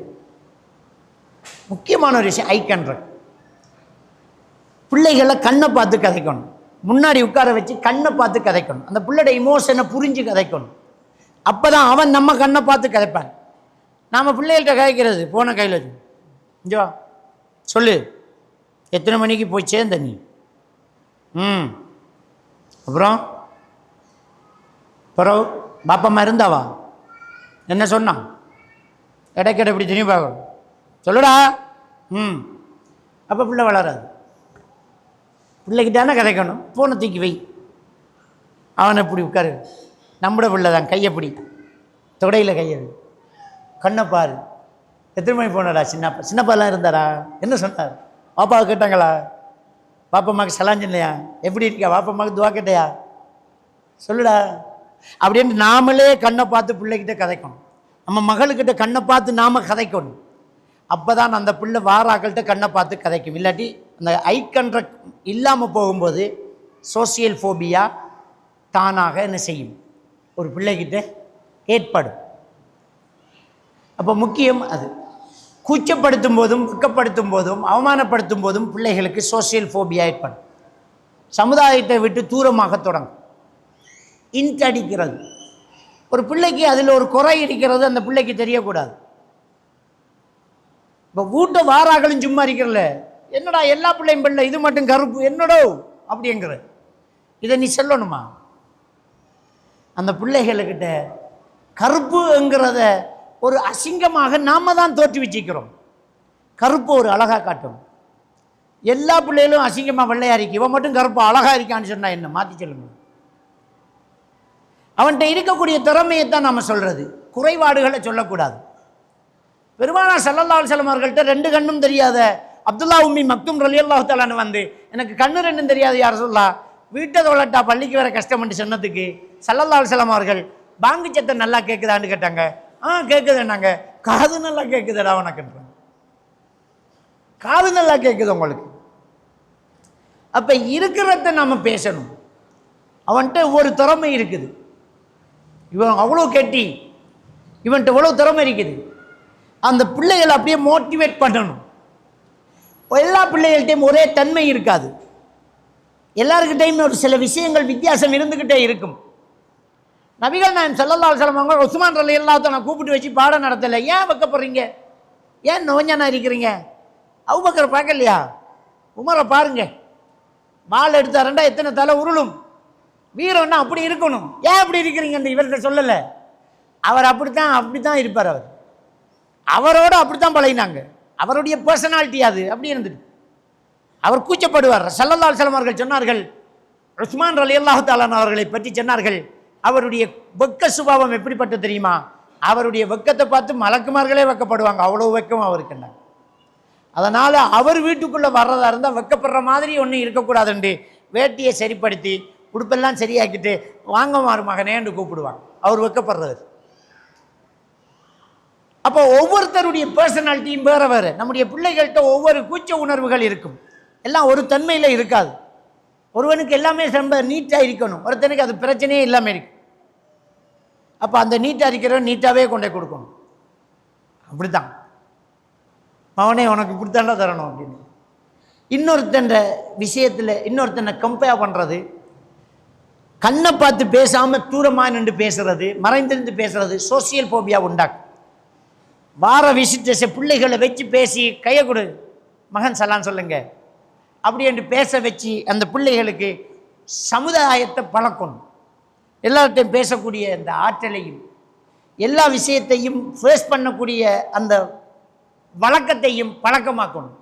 முக்கியமான ஒரு விஷயம், ஐ கான்டாக்ட். பிள்ளைகளை கண்ணை பார்த்து கதைக்கணும், முன்னாடி உட்கார வச்சு கண்ணை பார்த்து கதைக்கணும், அந்த பிள்ளையோட இமோஷனை புரிஞ்சு கதைக்கணும். அப்போ தான் அவன் நம்ம கண்ணை பார்த்து கதைப்பான். நாம் பிள்ளைகள்கிட்ட கதைக்கிறது போன கையில் வச்சு, இஞ்சோ சொல்லு எத்தனை மணிக்கு போய் சேர்ந்த நீ, அப்புறம் பிறகு பாப்பம்மா இருந்தாவா, என்ன சொன்னான், இடைக்கிட இப்படி திரும்பி பார்க்கணும், சொல்லுடா. அப்போ பிள்ளை வளராது. பிள்ளைக்கிட்டானே கதைக்கணும், போனை தூக்கி வை, அவனை இப்படி உட்காரு, நம்மட பிள்ளை தான், கையை பிடி, தொடையில் கையை, கண்ணை பாரு, எத்தனை மணி போனடா, சின்னப்பாலாம் இருந்தாரா, என்ன சொன்னார், பாப்பாவை கேட்டாங்களா, பாப்பம்மாவுக்கு சலாஞ்சன் இல்லையா, எப்படி இருக்கா, பாப்பம்மாவுக்கு துவா கேட்டையா, சொல்லுடா. அப்படின்னு நாமளே கண்ணை பார்த்து பிள்ளைகிட்ட கதைக்கணும். நம்ம மகளுக்கிட்ட கண்ணை பார்த்து நாம் கதைக்கணும். அப்போ தான் அந்த பிள்ளை வாராக்கள்கிட்ட கண்ணை பார்த்து கதைக்கும். இல்லாட்டி அந்த ஐ கான்டாக்ட் இல்லாமல் போகும்போது சோசியல் ஃபோபியா தானாக என்ன செய்யும், ஒரு பிள்ளைகிட்ட ஏற்படும். அப்போ முக்கியம் அது. கூச்சப்படுத்தும் போதும், வெட்கப்படுத்தும் போதும், அவமானப்படுத்தும் போதும் பிள்ளைகளுக்கு சோசியல் ஃபோபியா ஏற்படும். சமுதாயத்தை விட்டு தூரமாக தொடங்கும். இன்ட் அடிக்கிறது, ஒரு பிள்ளைக்கு அதில் ஒரு குறை இருக்கிறது அந்த பிள்ளைக்கு தெரியக்கூடாது. இப்போ வீட்டை வாராக்களும் சும்மா இருக்கிறல, என்னடா எல்லா பிள்ளையும் பிள்ளை, இது மட்டும் கருப்பு என்னடோ அப்படிங்கிற, இதை நீ சொல்லணுமா? அந்த பிள்ளைகளுக்கிட்ட கருப்புங்கிறத ஒரு அசிங்கமாக நாம தான் தோற்று வச்சுக்கிறோம். கருப்பு ஒரு அழகாக காட்டும். எல்லா பிள்ளைகளும் அசிங்கமாக வெள்ளையா இருக்கு, இவன் மட்டும் கருப்பு அழகாக இருக்கான்னு சொன்னா என்ன, மாற்றி சொல்லுங்க. அவன்கிட்ட இருக்கக்கூடிய திறமையை தான் நாம் சொல்றது, குறைபாடுகளை சொல்லக்கூடாது. பெருமானார் ஸல்லல்லாஹு அலைஹி வஸல்லம் அவர்கள்ட்ட ரெண்டு கண்ணும் தெரியாத அப்துல்லா உம்மி மக்தும் ரலியல்லாஹு தஆலான்னு வந்து, எனக்கு கண்ணு ரெண்டும் தெரியாது யார் சொல்லா, வீட்டை தொழட்டா பள்ளிக்கு வர கஷ்டம்னு சொன்னதுக்கு ஸல்லல்லாஹு அலைஹி வஸல்லம் அவர்கள் பாங்கு சத்தம் நல்லா கேட்குதான்னு கேட்டாங்க. கேட்குதுன்னாங்க. காது நல்லா கேட்குதுடா உனக்குன்றாங்க. காது நல்லா கேட்குது உங்களுக்கு. அப்போ இருக்கிறத நம்ம பேசணும். அவன்கிட்ட ஒரு திறமை இருக்குது, இவன் அவ்வளோ கெட்டி, இவன்கிட்ட இவ்வளோ திறமை இருக்குது. அந்த பிள்ளைகளை அப்படியே மோட்டிவேட் பண்ணணும். எல்லா பிள்ளைகள்கிட்டையும் ஒரே தன்மை இருக்காது, எல்லாருக்கிட்டையும் ஒரு சில விஷயங்கள் வித்தியாசம் இருந்துக்கிட்டே இருக்கும். நபிகள் நாயகம் ஸல்லல்லாஹு அலைஹி வஸல்லம் அவங்க உஸ்மான் ரலியல்லாஹு தஆலா கூப்பிட்டு வச்சு பாடம் நடத்தலை. ஏன் வைக்கப்படுறீங்க, ஏன் நோஞ்சானா இருக்கிறீங்க, அபூபக்கரை பார்க்கலையா, உமரை பாருங்க, வாள் எடுத்தாருண்டா எத்தனை தலை உருளும், வீரம்னா அப்படி இருக்கணும், ஏன் அப்படி இருக்கிறீங்கன்னு இவர்கிட்ட சொல்லலை. அவர் அப்படித்தான் இருப்பார். அவரோட அப்படித்தான் பழகினாங்க, அவருடைய பர்சனாலிட்டி அது அப்படி இருந்துட்டு. அவர் கூச்சப்படுவார். ஸல்லல்லாஹு அலைஹி வஸல்லம் அவர்கள் சொன்னார்கள், உஸ்மான் ரலியல்லாஹு தஆலா அவர்களை பற்றி சொன்னார்கள், அவருடைய வெக்க சுபாவம் எப்படிப்பட்ட தெரியுமா, அவருடைய வெக்கத்தை பார்த்து மலக்குமார்களே வெக்கப்படுவாங்க, அவ்வளோ வெக்கம் அவருக்கு. அதனால் அவர் வீட்டுக்குள்ளே வர்றதா இருந்தால் வெக்கப்படுற மாதிரி ஒன்றும் இருக்கக்கூடாதுண்டு வேட்டியை சரிப்படுத்தி உடுப்பெல்லாம் சரியாக்கிட்டு வாங்க மகனேன்னு கூப்பிடுவாங்க, அவர் வெக்கப்படுறவர். அப்போ ஒவ்வொருத்தருடைய பர்சனாலிட்டியும் வேறு வேறு. நம்முடைய பிள்ளைகள்கிட்ட ஒவ்வொரு கூச்ச உணர்வுகள் இருக்கும், எல்லாம் ஒரு தன்மையில் இருக்காது. ஒருவனுக்கு எல்லாமே ரொம்ப நீட்டாக இருக்கணும், ஒருத்தனுக்கு அது பிரச்சனையே இல்லாமல் இருக்கு. அப்போ அந்த நீட்டாக இருக்கிறவன் நீட்டாகவே கொண்டே கொடுக்கணும். அப்படி தான் அவனே உனக்கு இப்படித்தாண்டா தரணும் அப்படின்னு. இன்னொருத்தன் விஷயத்தில் இன்னொருத்தனை கம்பேர் பண்ணுறது, கண்ணை பார்த்து பேசாமல் தூரமாக நின்று பேசுறது, மறைந்திருந்து பேசுறது சோசியல் போபியா உண்டாக்கும். வார விசிட்டர்ஸை பிள்ளைகளை வச்சு பேசி கையை கொடு மகன் சலான் சொல்லுங்க அப்படி என்று பேச வச்சு அந்த பிள்ளைகளுக்கு சமுதாயத்தை பழக்கணும். எல்லார்ட்டையும் பேசக்கூடிய அந்த ஆற்றலையும் எல்லா விஷயத்தையும் ஃபேஸ் பண்ணக்கூடிய அந்த வழக்கத்தையும் பழக்கமாக்கணும்.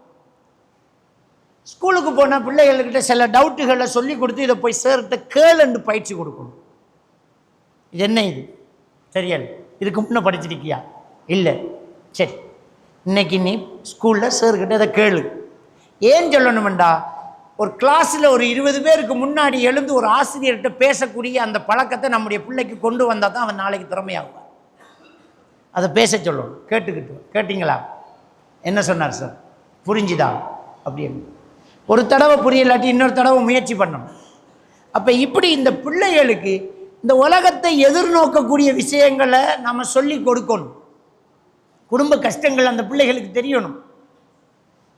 ஸ்கூலுக்கு போனால் பிள்ளைகள்கிட்ட சில டவுட்டுகளை சொல்லி கொடுத்து இதை போய் சேர்த்து கேளுன்னு பயிற்சி கொடுக்கணும். இது என்ன இது தெரியல, இதுக்கு முன்னே படிச்சிருக்கியா? இல்லை. சரி, இன்னைக்கு நீ ஸ்கூலில் சேர்க்கிட்ட இதை கேளு. ஏன் சொல்லணுமெண்டா, ஒரு கிளாஸில் ஒரு 20 பேருக்கு முன்னாடி எழுந்து ஒரு ஆசிரியர்கிட்ட பேசக்கூடிய அந்த பழக்கத்தை நம்முடைய பிள்ளைக்கு கொண்டு வந்தால் தான் அவன் நாளைக்கு திறமையாகுவான். அதை பேச சொல்லணும். கேட்டிங்களா? என்ன சொன்னார் சார்? புரிஞ்சுதா? அப்படின்னு ஒரு தடவை புரியலாட்டி இன்னொரு தடவை முயற்சி பண்ணணும். அப்போ இப்படி இந்த பிள்ளைகளுக்கு இந்த உலகத்தை எதிர்நோக்கக்கூடிய விஷயங்களை நம்ம சொல்லி கொடுக்கணும். குடும்ப கஷ்டங்கள் அந்த பிள்ளைகளுக்கு தெரியணும்.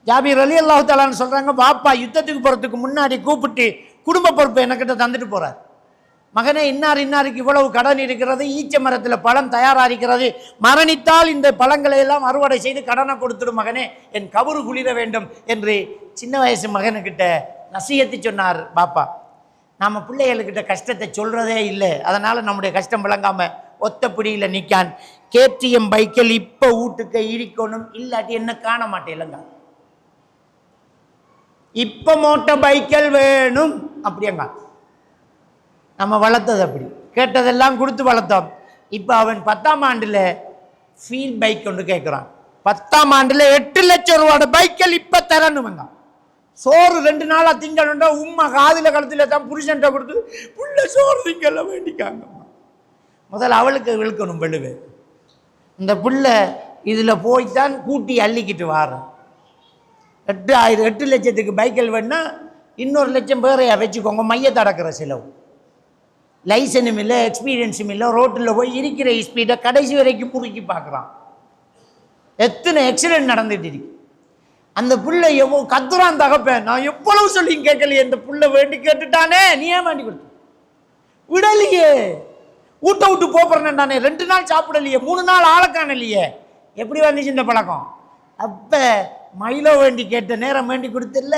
ஜாபீர் ரலியல்லாஹு தஆலான்னு சொல்கிறாங்க, பாப்பா யுத்தத்துக்கு போகிறதுக்கு முன்னாடி கூப்பிட்டு குடும்ப பொறுப்பை என்கிட்ட தந்துட்டு போகிறார். மகனே, இன்னாருக்கு இவ்வளவு கடன் இருக்கிறது, ஈச்ச மரத்தில் பழம் தயாராக இருக்கிறது, மரணித்தால் இந்த பழங்களை எல்லாம் அறுவடை செய்து கடனை கொடுத்துடும் மகனே, என் கபரு குளிர வேண்டும் என்று சின்ன வயசு மகனுக்கிட்ட நசியத்து சொன்னார் பாப்பா. நாம் பிள்ளைகளுக்கிட்ட கஷ்டத்தை சொல்கிறதே இல்லை, அதனால் நம்முடைய கஷ்டம் விளங்காமல் ஒத்த பிடியில் நிற்கான். கேடிஎம் பைக்கில் இப்போ வீட்டுக்கு இடிக்கணும், இல்லாட்டி என்ன காண மாட்டேலங்க. இப்போ மோட்டார் பைக்கல் வேணும் அப்படியங்க. நம்ம வளர்த்தது அப்படி, கேட்டதெல்லாம் கொடுத்து வளர்த்தோம். இப்போ அவன் 10ஆம் ஆண்டில் ஃபீல் பைக் ஒன்று கேட்குறான். 10ஆம் ஆண்டில் 8 லட்சம் ரூபாயோட பைக்கல் இப்போ தரணுங்க. சோறு 2 நாளாக திங்கணுண்டா உம்மா காதில் கழுத்தில் தான் புருஷன்ட்ட கொடுத்து புள்ள சோறு திங்கெல்லாம் வேண்டிக்காங்க. முதல்ல அவளுக்கு விழுக்கணும் பெழுவு. இந்த புள்ள இதில் போய்த்தான் கூட்டி அள்ளிக்கிட்டு வாரேன். 8 லட்சத்துக்கு பைக்கல் வேணுன்னா இன்னொரு லட்சம் பேரையா வச்சுக்கோங்க. மையத்தை அடக்கிற செலவு, லைசனும் இல்லை, எக்ஸ்பீரியன்ஸும் இல்லை. ரோட்டில் போய் இருக்கிற ஸ்பீடை கடைசி வரைக்கும் முறுக்கி பார்க்குறான். எத்தனை ஆக்சிடென்ட் நடந்துட்டு இருக்கு. அந்த புள்ள எவ்வளோ கத்துறான் தகப்பேன். நான் எவ்வளவு சொல்லி கேட்கலையே, இந்த புள்ள வேண்டி கேட்டுட்டானே, நீ ஏன் வேண்டி கொடுத்து விடலையே, ஊட்ட விட்டு போறேன் நானே, 2 நாள் சாப்பிடலையே, 3 நாள் ஆளக்கான இல்லையே, எப்படி வந்துச்சு இந்த பழக்கம்? அப்போ மைலோ வேண்டி கேட்ட நேரம் வேண்டி கொடுத்தல,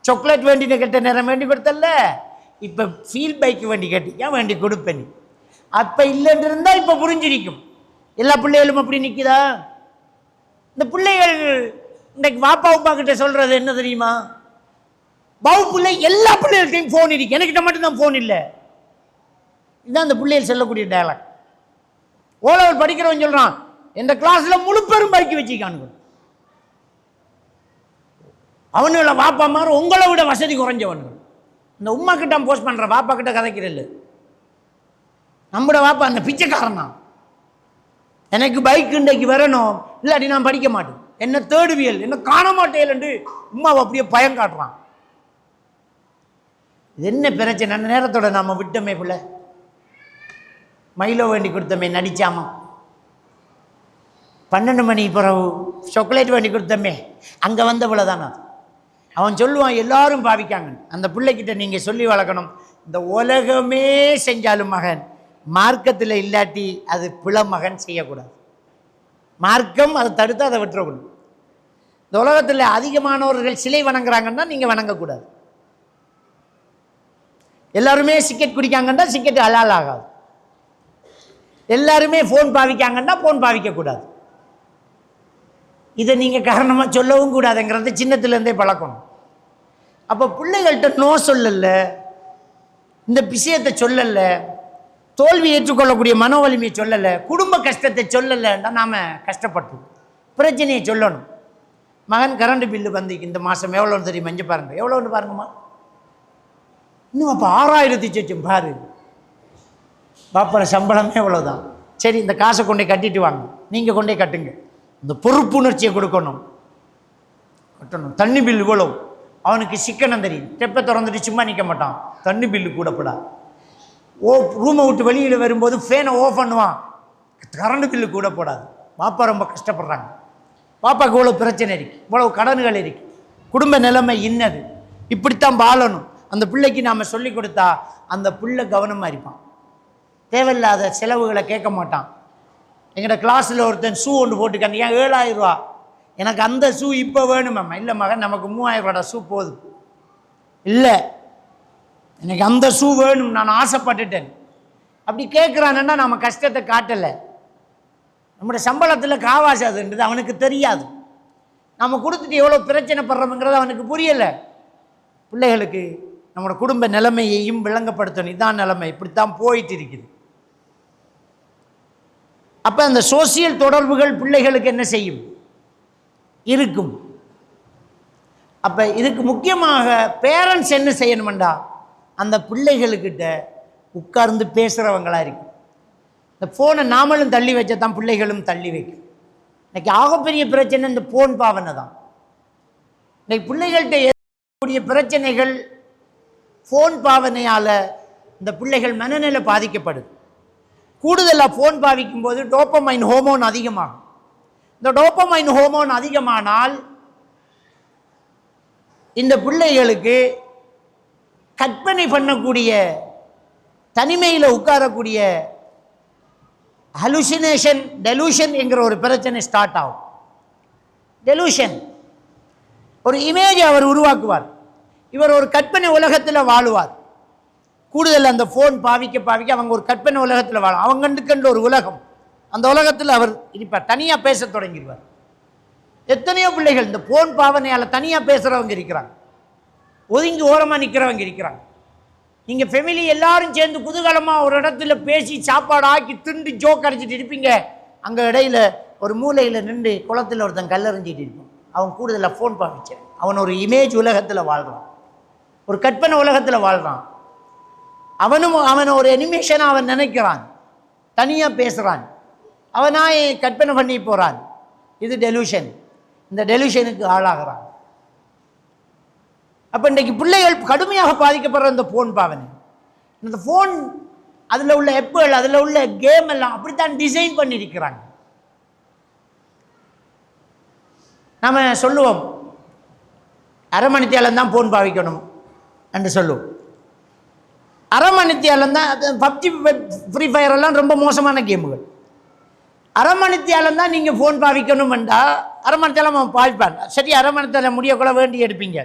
சாக்லேட் வேண்டி கேட்ட நேரம் வேண்டி கொடுத்தல, இப்போ ஃபீல் பைக் வேண்டி கேட்டியா வேண்டி கொடுப்பேன் நீ. அப்போ இல்லைன்னு இருந்தால் இப்போ புரிஞ்சிருக்கும். எல்லா பிள்ளைகளும் அப்படி நிற்குதா? இந்த பிள்ளைகள் இன்றைக்கு வாப்பா உப்பா கிட்ட சொல்கிறது என்ன தெரியுமா? பாவு பிள்ளை எல்லா பிள்ளைகள்கிட்டையும் ஃபோன் இருக்கு, எனக்கிட்ட மட்டும்தான் ஃபோன் இல்லை. இதுதான் அந்த பிள்ளைகள் சொல்லக்கூடிய டயலாக். ஓலவர் படிக்கிறவன் சொல்கிறான், இந்த கிளாஸில் முழு பெரும் பைக் வச்சுக்கானுங்க. அவனுங்களை வாப்பா மாதிரி உங்களை விட வசதி குறைஞ்சவனுங்க. இந்த உமா கிட்ட போஸ்ட் பண்ணுற வாப்பா கிட்ட கதைக்கிறல்ல, நம்மட வாப்பா அந்த பிச்சைக்காரனா, எனக்கு பைக் இன்றைக்கு வரணும், இல்லாட்டி நான் படிக்க மாட்டேன், என்ன தேடுவியல், என்ன காண மாட்டேன் என்று உமாவை அப்படியே பயம் காட்டுறான். இது என்ன பிரச்சனை? அந்த நேரத்தோட நாம் விட்டோமே பிள்ளை, மைலோ வேண்டி கொடுத்தமே நடிச்சாமா, 12 மணி பிறகு சாக்லேட் வேண்டி கொடுத்தமே, அங்கே வந்த பிள்ளை தானே. அவன் சொல்லுவான் எல்லாரும் பாவிக்காங்க. அந்த பிள்ளைக்கிட்ட நீங்கள் சொல்லி வளர்க்கணும், இந்த உலகமே செஞ்சாலும் மகன் மார்க்கத்தில் இல்லாட்டி அது பிழை மகன் செய்யக்கூடாது. மார்க்கம் அதை தடுத்து அதை விட்டுறக்கூடாது. இந்த உலகத்தில் அதிகமானவர்கள் சிலை வணங்குறாங்கன்னா நீங்கள் வணங்கக்கூடாது. எல்லாருமே சிக்கெட் குடிக்காங்கன்னா சிக்கெட் ஹலால் ஆகாது. எல்லாருமே ஃபோன் பாவிக்காங்கன்னா ஃபோன் பாவிக்கக்கூடாது. இதை நீங்கள் காரணமாக சொல்லவும் கூடாதுங்கிறது சின்னத்துலேருந்தே பழக்கணும். அப்போ பிள்ளைகள்கிட்ட நோ சொல்லலை, இந்த விஷயத்தை சொல்லலை, தோல்வி ஏற்றுக்கொள்ளக்கூடிய மனோ வலிமையை சொல்லலை, குடும்ப கஷ்டத்தை சொல்லலைன்னா நாம் கஷ்டப்பட்டோம். பிரச்சனையை சொல்லணும். மகன் கரண்ட் பில்லு வந்து இந்த மாதம் எவ்வளோன்னு தெரியும், மஞ்சள் பாருங்கள், எவ்வளோன்னு பாருங்கம்மா. இன்னும் அப்போ 6000 சொச்சம் பாரு, பாப்பா சம்பளமே எவ்வளோதான். சரி, இந்த காசை கொண்டே கட்டிட்டு வாங்க, நீங்கள் கொண்டே கட்டுங்க. இந்த பொறுப்புணர்ச்சியை கொடுக்கணும், கட்டணும். தண்ணி பில் இவ்வளோ, அவனுக்கு சிக்கனம் தெரியும், தெப்பை திறந்துட்டு சும்மா நிற்க மாட்டான், தண்ணி பில்லு கூடப்படா. ரூமை விட்டு வெளியில் வரும்போது ஃபேனை ஆஃப் பண்ணுவான், கரண்ட் பில்லு கூட போடாது. பாப்பா ரொம்ப கஷ்டப்படுறாங்க, பாப்பாவுக்கு இவ்வளோ பிரச்சனை இருக்குது, இவ்வளோ கடன்கள் இருக்குது. குடும்ப நிலைமை இன்னது, இப்படித்தான் வாழணும். அந்த பிள்ளைக்கு நாம் சொல்லி கொடுத்தா அந்த பிள்ளை கவனமாக இருப்பான். தேவையில்லாத செலவுகளை கேட்க மாட்டான். எங்கள்ட கிளாஸில் ஒருத்தன் ஷூ ஒன்று போட்டுக்காங்க, ஏன் 7000 ரூபா, எனக்கு அந்த ஷூ இப்போ வேணுமாம்மா. இல்லை மகன், நமக்கு 3000 ரூபாய் ஷூ போதும். இல்லை, எனக்கு அந்த ஷூ வேணும், நான் ஆசைப்பட்டுட்டேன். அப்படி கேட்குறான்னா நம்ம கஷ்டத்தை காட்டலை. நம்முடைய சம்பளத்தில் காவாசி அதுன்றது அவனுக்கு தெரியாது. நம்ம கொடுத்துட்டு எவ்வளோ பிரச்சனைப்படுறோம்ங்கிறது அவனுக்கு புரியலை. பிள்ளைகளுக்கு நம்மளோட குடும்ப நிலைமையையும் விளங்கப்படுத்தணும். இதான் நிலைமை, இப்படித்தான் போயிட்டு இருக்குது. அப்போ அந்த சோசியல் தொடர்புகள் பிள்ளைகளுக்கு என்ன செய்யும், இருக்கும். அப்போ இதுக்கு முக்கியமாக பேரண்ட்ஸ் என்ன செய்யணுமெண்டா, அந்த பிள்ளைகளுக்கிட்ட உட்கார்ந்து பேசுகிறவங்களா இருக்கும். இந்த ஃபோனை நாமளும் தள்ளி வச்ச தான் பிள்ளைகளும் தள்ளி வைக்கும். இன்னைக்கு ஆகப்பெரிய பிரச்சனை இந்த ஃபோன் பாவனை தான். இன்னைக்கு பிள்ளைகள்கிட்ட ஏற்படக்கூடிய பிரச்சனைகள் ஃபோன் பாவனையால் இந்த பிள்ளைகள் மனநிலை பாதிக்கப்படுது. கூடுதலாக ஃபோன் பாவிக்கும் போது டோபமைன் ஹோமோன் அதிகமாகும். இந்த டோபமைன் ஹோமோன் அதிகமானால் இந்த பிள்ளைகளுக்கு கற்பனை பண்ணக்கூடிய, தனிமையில் உட்காரக்கூடிய ஹலுசினேஷன், டெலூஷன் என்கிற ஒரு பிரச்சனை ஸ்டார்ட் ஆகும். டெலூஷன், ஒரு இமேஜ் அவர் உருவாக்குவார். இவர் ஒரு கற்பனை உலகத்தில் வாழுவார். கூடுதல் அந்த ஃபோன் பாவிக்க பாவிக்க அவங்க ஒரு கற்பனை உலகத்தில் வாழும். அவங்கண்டுக்கண்டு ஒரு உலகம், அந்த உலகத்தில் அவர் இருப்பார். தனியாக பேச தொடங்கிடுவார். எத்தனையோ பிள்ளைகள் இந்த ஃபோன் பாவனையால் தனியாக பேசுகிறவங்க இருக்கிறாங்க, ஒதுங்கி ஓரமாக நிற்கிறவங்க இருக்கிறாங்க. நீங்கள் ஃபெமிலி எல்லாரும் சேர்ந்து குதூகலமாக ஒரு இடத்துல பேசி சாப்பாடு ஆக்கி திண்டு ஜோக் அடிச்சிட்டு இருப்பீங்க. அங்கே இடையில ஒரு மூலையில் நின்று குளத்தில் ஒருத்தன் கல்லறிஞ்சிட்டு இருப்பான். அவன் கூடுதலாக ஃபோன் பாவிச்சான். அவன் ஒரு இமேஜ் உலகத்தில் வாழ்கிறான், ஒரு கற்பனை உலகத்தில் வாழ்கிறான். அவனை ஒரு அனிமேஷனாக அவன் நினைக்கிறான், தனியாக பேசுகிறான், அவனாய் கற்பனை பண்ணி போகிறான். இது டெலூஷன். இந்த டெலூஷனுக்கு ஆளாகிறான். அப்போ இன்றைக்கு பிள்ளைகள் கடுமையாக பாதிக்கப்படுற இந்த ஃபோன் பாவனை, இந்த ஃபோன் அதில் உள்ள ஆப்புகள், அதில் உள்ள கேம் எல்லாம் அப்படித்தான் டிசைன் பண்ணியிருக்கிறாங்க. நம்ம சொல்லுவோம் அரை மணித்தியாலம் தான் ஃபோன் பாவிக்கணும் என்று சொல்லுவோம். அரை மணித்தியாலம் தான். பப்ஜி, ஃப்ரீ ஃபயர் எல்லாம் ரொம்ப மோசமான கேமுகள். அரை மணித்தியாலம் தான் நீங்கள் ஃபோன் பாவிக்கணும் என்றால் அரை மணித்தியாலம் அவன் பாவிப்பான். சரி, அரை மணித்தியாலம் முடியக்குள்ள வேண்டி எடுப்பீங்க.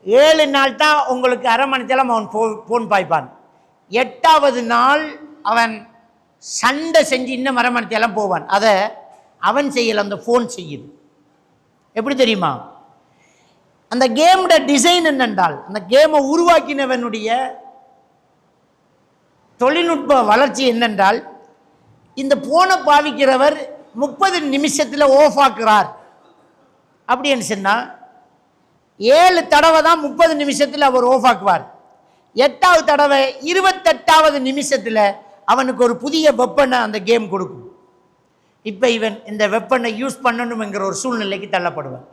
7 நாள் தான் உங்களுக்கு அரை மணித்தியாலம் அவன் ஃபோன் பாய்ப்பான். 8வது நாள் அவன் சண்டை செஞ்சு இன்னும் அரை மணித்தியாலம் போவான். அதை அவன் செய்யலை, அந்த ஃபோன் செய்யுது. எப்படி தெரியுமா? அந்த கேமோட டிசைன் என்னென்றால், அந்த கேமை உருவாக்கினவனுடைய தொழில்நுட்ப வளர்ச்சி என்னென்றால், இந்த ஃபோனை பாவிக்கிறவர் 30 நிமிஷத்தில் ஆஃப் ஆக்குறார் அப்படின்னு சொன்னால் 7 தடவை தான் 30 நிமிஷத்தில் அவர் ஆஃப் ஆக்குவார். 8வது தடவை 28வது நிமிஷத்தில் அவனுக்கு ஒரு புதிய வெப்பனை அந்த கேம் கொடுக்கும். இப்போ இவன் இந்த வெப்பனை யூஸ் பண்ணணுங்கிற ஒரு சூழ்நிலைக்கு தள்ளப்படுவான்.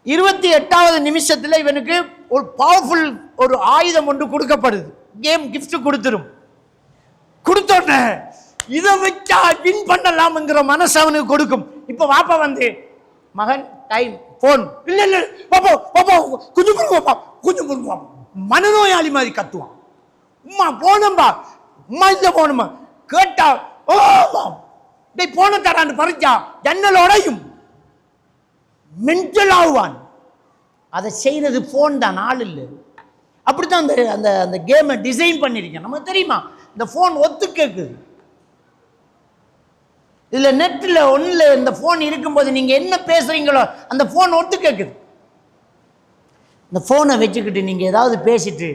28வது நிமிஷத்தில் இவனுக்கு ஒரு பவர்ஃபுல் ஒரு ஆயுதம் ஒன்று கொடுக்கப்படுது. கேம் கிஃப்ட் கொடுத்துரும். கொடுத்தோன்ன இதை வச்சா வின் பண்ணலாம்ங்கிற மனசு அவனுக்கு கொடுக்கும். இப்போ வாப்பா வந்து, மகன் டைம் ஃபோன், இல்லை இல்லை பாப்பா பாப்பா கொஞ்சம் கொடுங்க பாப்பா, கொஞ்சம் கொடுங்க. மனநோயாளி மாதிரி கத்துவான். உம்மா போனம்பா, உம்மா இல்லை போனமா கேட்டா, ஓ டேய் போன தரான்னு பறிச்சா ஜன்னல் உடையும், மென்டல் ஆகுவான். அதை செய்தது ஃபோன் தான், ஆள் இல்லை. அப்படித்தான் அந்த அந்த அந்த கேமை டிசைன் பண்ணியிருக்கேன். நமக்கு தெரியுமா? இந்த ஃபோன் ஒத்து கேட்குது. இதில் நெட்டில் ஒன்றில் இந்த ஃபோன் இருக்கும்போது நீங்கள் என்ன பேசுகிறீங்களோ அந்த ஃபோன் ஒத்து கேட்குது. இந்த ஃபோனை வச்சுக்கிட்டு நீங்கள் ஏதாவது பேசிட்டு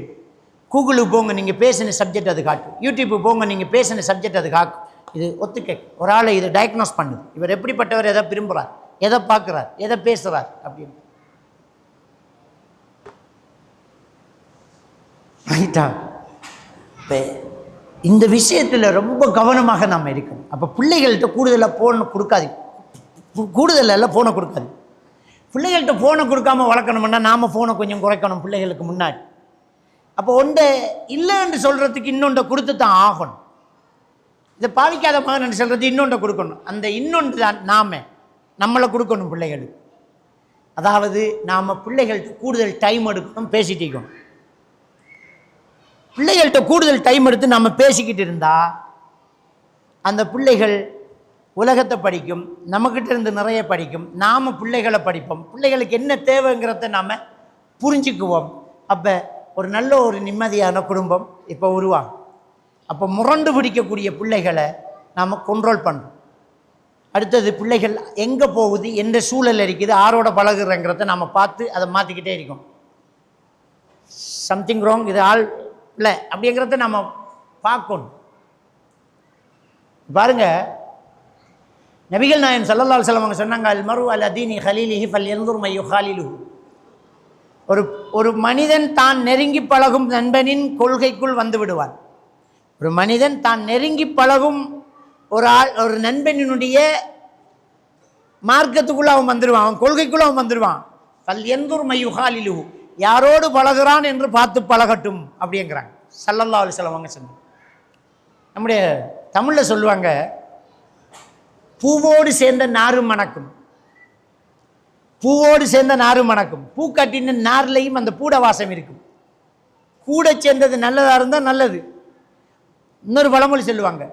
கூகுளுக்கு போங்க, நீங்கள் பேசின சப்ஜெக்ட் அது காட்டும். யூடியூப்புக்கு போங்க, நீங்கள் பேசின சப்ஜெக்ட் அது காக்கும். இது ஒத்து கேட்கும். ஒரு ஆளை இது டயக்னோஸ் பண்ணுது. இவர் எப்படிப்பட்டவர், எதை விரும்புகிறார், எதை பார்க்குறார், எதை பேசுகிறார் அப்படின்னு. ரைட்டா? இப்போ இந்த விஷயத்தில் ரொம்ப கவனமாக நம்ம இருக்கணும். அப்போ பிள்ளைகள்கிட்ட கூடுதலாக ஃபோனை கொடுக்காது, கூடுதலில் ஃபோனை கொடுக்காது. பிள்ளைகள்கிட்ட ஃபோனை கொடுக்காமல் வளர்க்கணும்னா நாம் ஃபோனை கொஞ்சம் குறைக்கணும் பிள்ளைகளுக்கு முன்னாடி. அப்போ ஒன்றை இல்லைன்னு சொல்கிறதுக்கு இன்னொன்றை கொடுத்து தான் ஆகணும். இதை பாவிக்காத மகன் சொல்கிறது இன்னொன்றை கொடுக்கணும். அந்த இன்னொன்று தான் நம்மளை கொடுக்கணும் பிள்ளைகளுக்கு. அதாவது நாம் பிள்ளைகள்கிட்ட கூடுதல் டைம் எடுக்கணும், பேசிட்டு இருக்கணும். பிள்ளைகள்கிட்ட கூடுதல் டைம் எடுத்து நம்ம பேசிக்கிட்டு இருந்தால் அந்த பிள்ளைகள் உலகத்தை படிக்கும், நம்மக்கிட்ட இருந்து நிறைய படிக்கும், நாம் பிள்ளைகளை படிப்போம், பிள்ளைகளுக்கு என்ன தேவைங்கிறத நாம் புரிஞ்சுக்குவோம். அப்போ ஒரு நல்ல ஒரு நிம்மதியான குடும்பம் இப்போ உருவாகும். அப்போ முரண்டு பிடிக்கக்கூடிய பிள்ளைகளை நாம் கண்ட்ரோல் பண்ணுறோம். அடுத்தது பிள்ளைகள் எங்கே போகுது, எந்த சூழல் இருக்குது, ஆரோட பழகுறங்கிறத நம்ம பார்த்து அதை மாற்றிக்கிட்டே இருக்கோம். சம்திங் ராங், இது ஆள் இல்லை அப்படிங்கிறத நம்ம பார்க்கணும். பாருங்க, நபிகள் நாயகம் ஸல்லல்லாஹு அலைஹி வஸல்லம் சொன்னாங்க, அல் மரு அலா தீனி ஹலீலிஹி ஃபல்யன்துர் மை யுஹாலிலுஹு. ஒரு மனிதன் தான் நெருங்கி பழகும் நண்பனின் கொள்கைக்குள் வந்து விடுவான். ஒரு மனிதன் தான் நெருங்கி பழகும் ஒரு நண்பனினுடைய மார்க்கத்துக்குள்ள அவன் வந்துடுவான், அவன் கொள்கைக்குள்ள அவன் வந்துடுவான். ஃபல்யன்துர் மை யுஹாலிலுஹு, யாரோடு பழகுறான் என்று பார்த்து பழகட்டும் அப்படிங்கிறாங்க ஸல்லல்லாஹு அலைஹி வஸல்லம் சொன்னாங்க. நம்முடைய தமிழில் சொல்லுவாங்க, பூவோடு சேர்ந்த நாறு மணக்கும், பூவோடு சேர்ந்த நாறு மணக்கும். பூ கட்டின நார்லையும் அந்த பூட வாசம் இருக்கும். கூட சேர்ந்தது நல்லதாக இருந்தால் நல்லது. இன்னொரு பழமொழி சொல்லுவாங்க,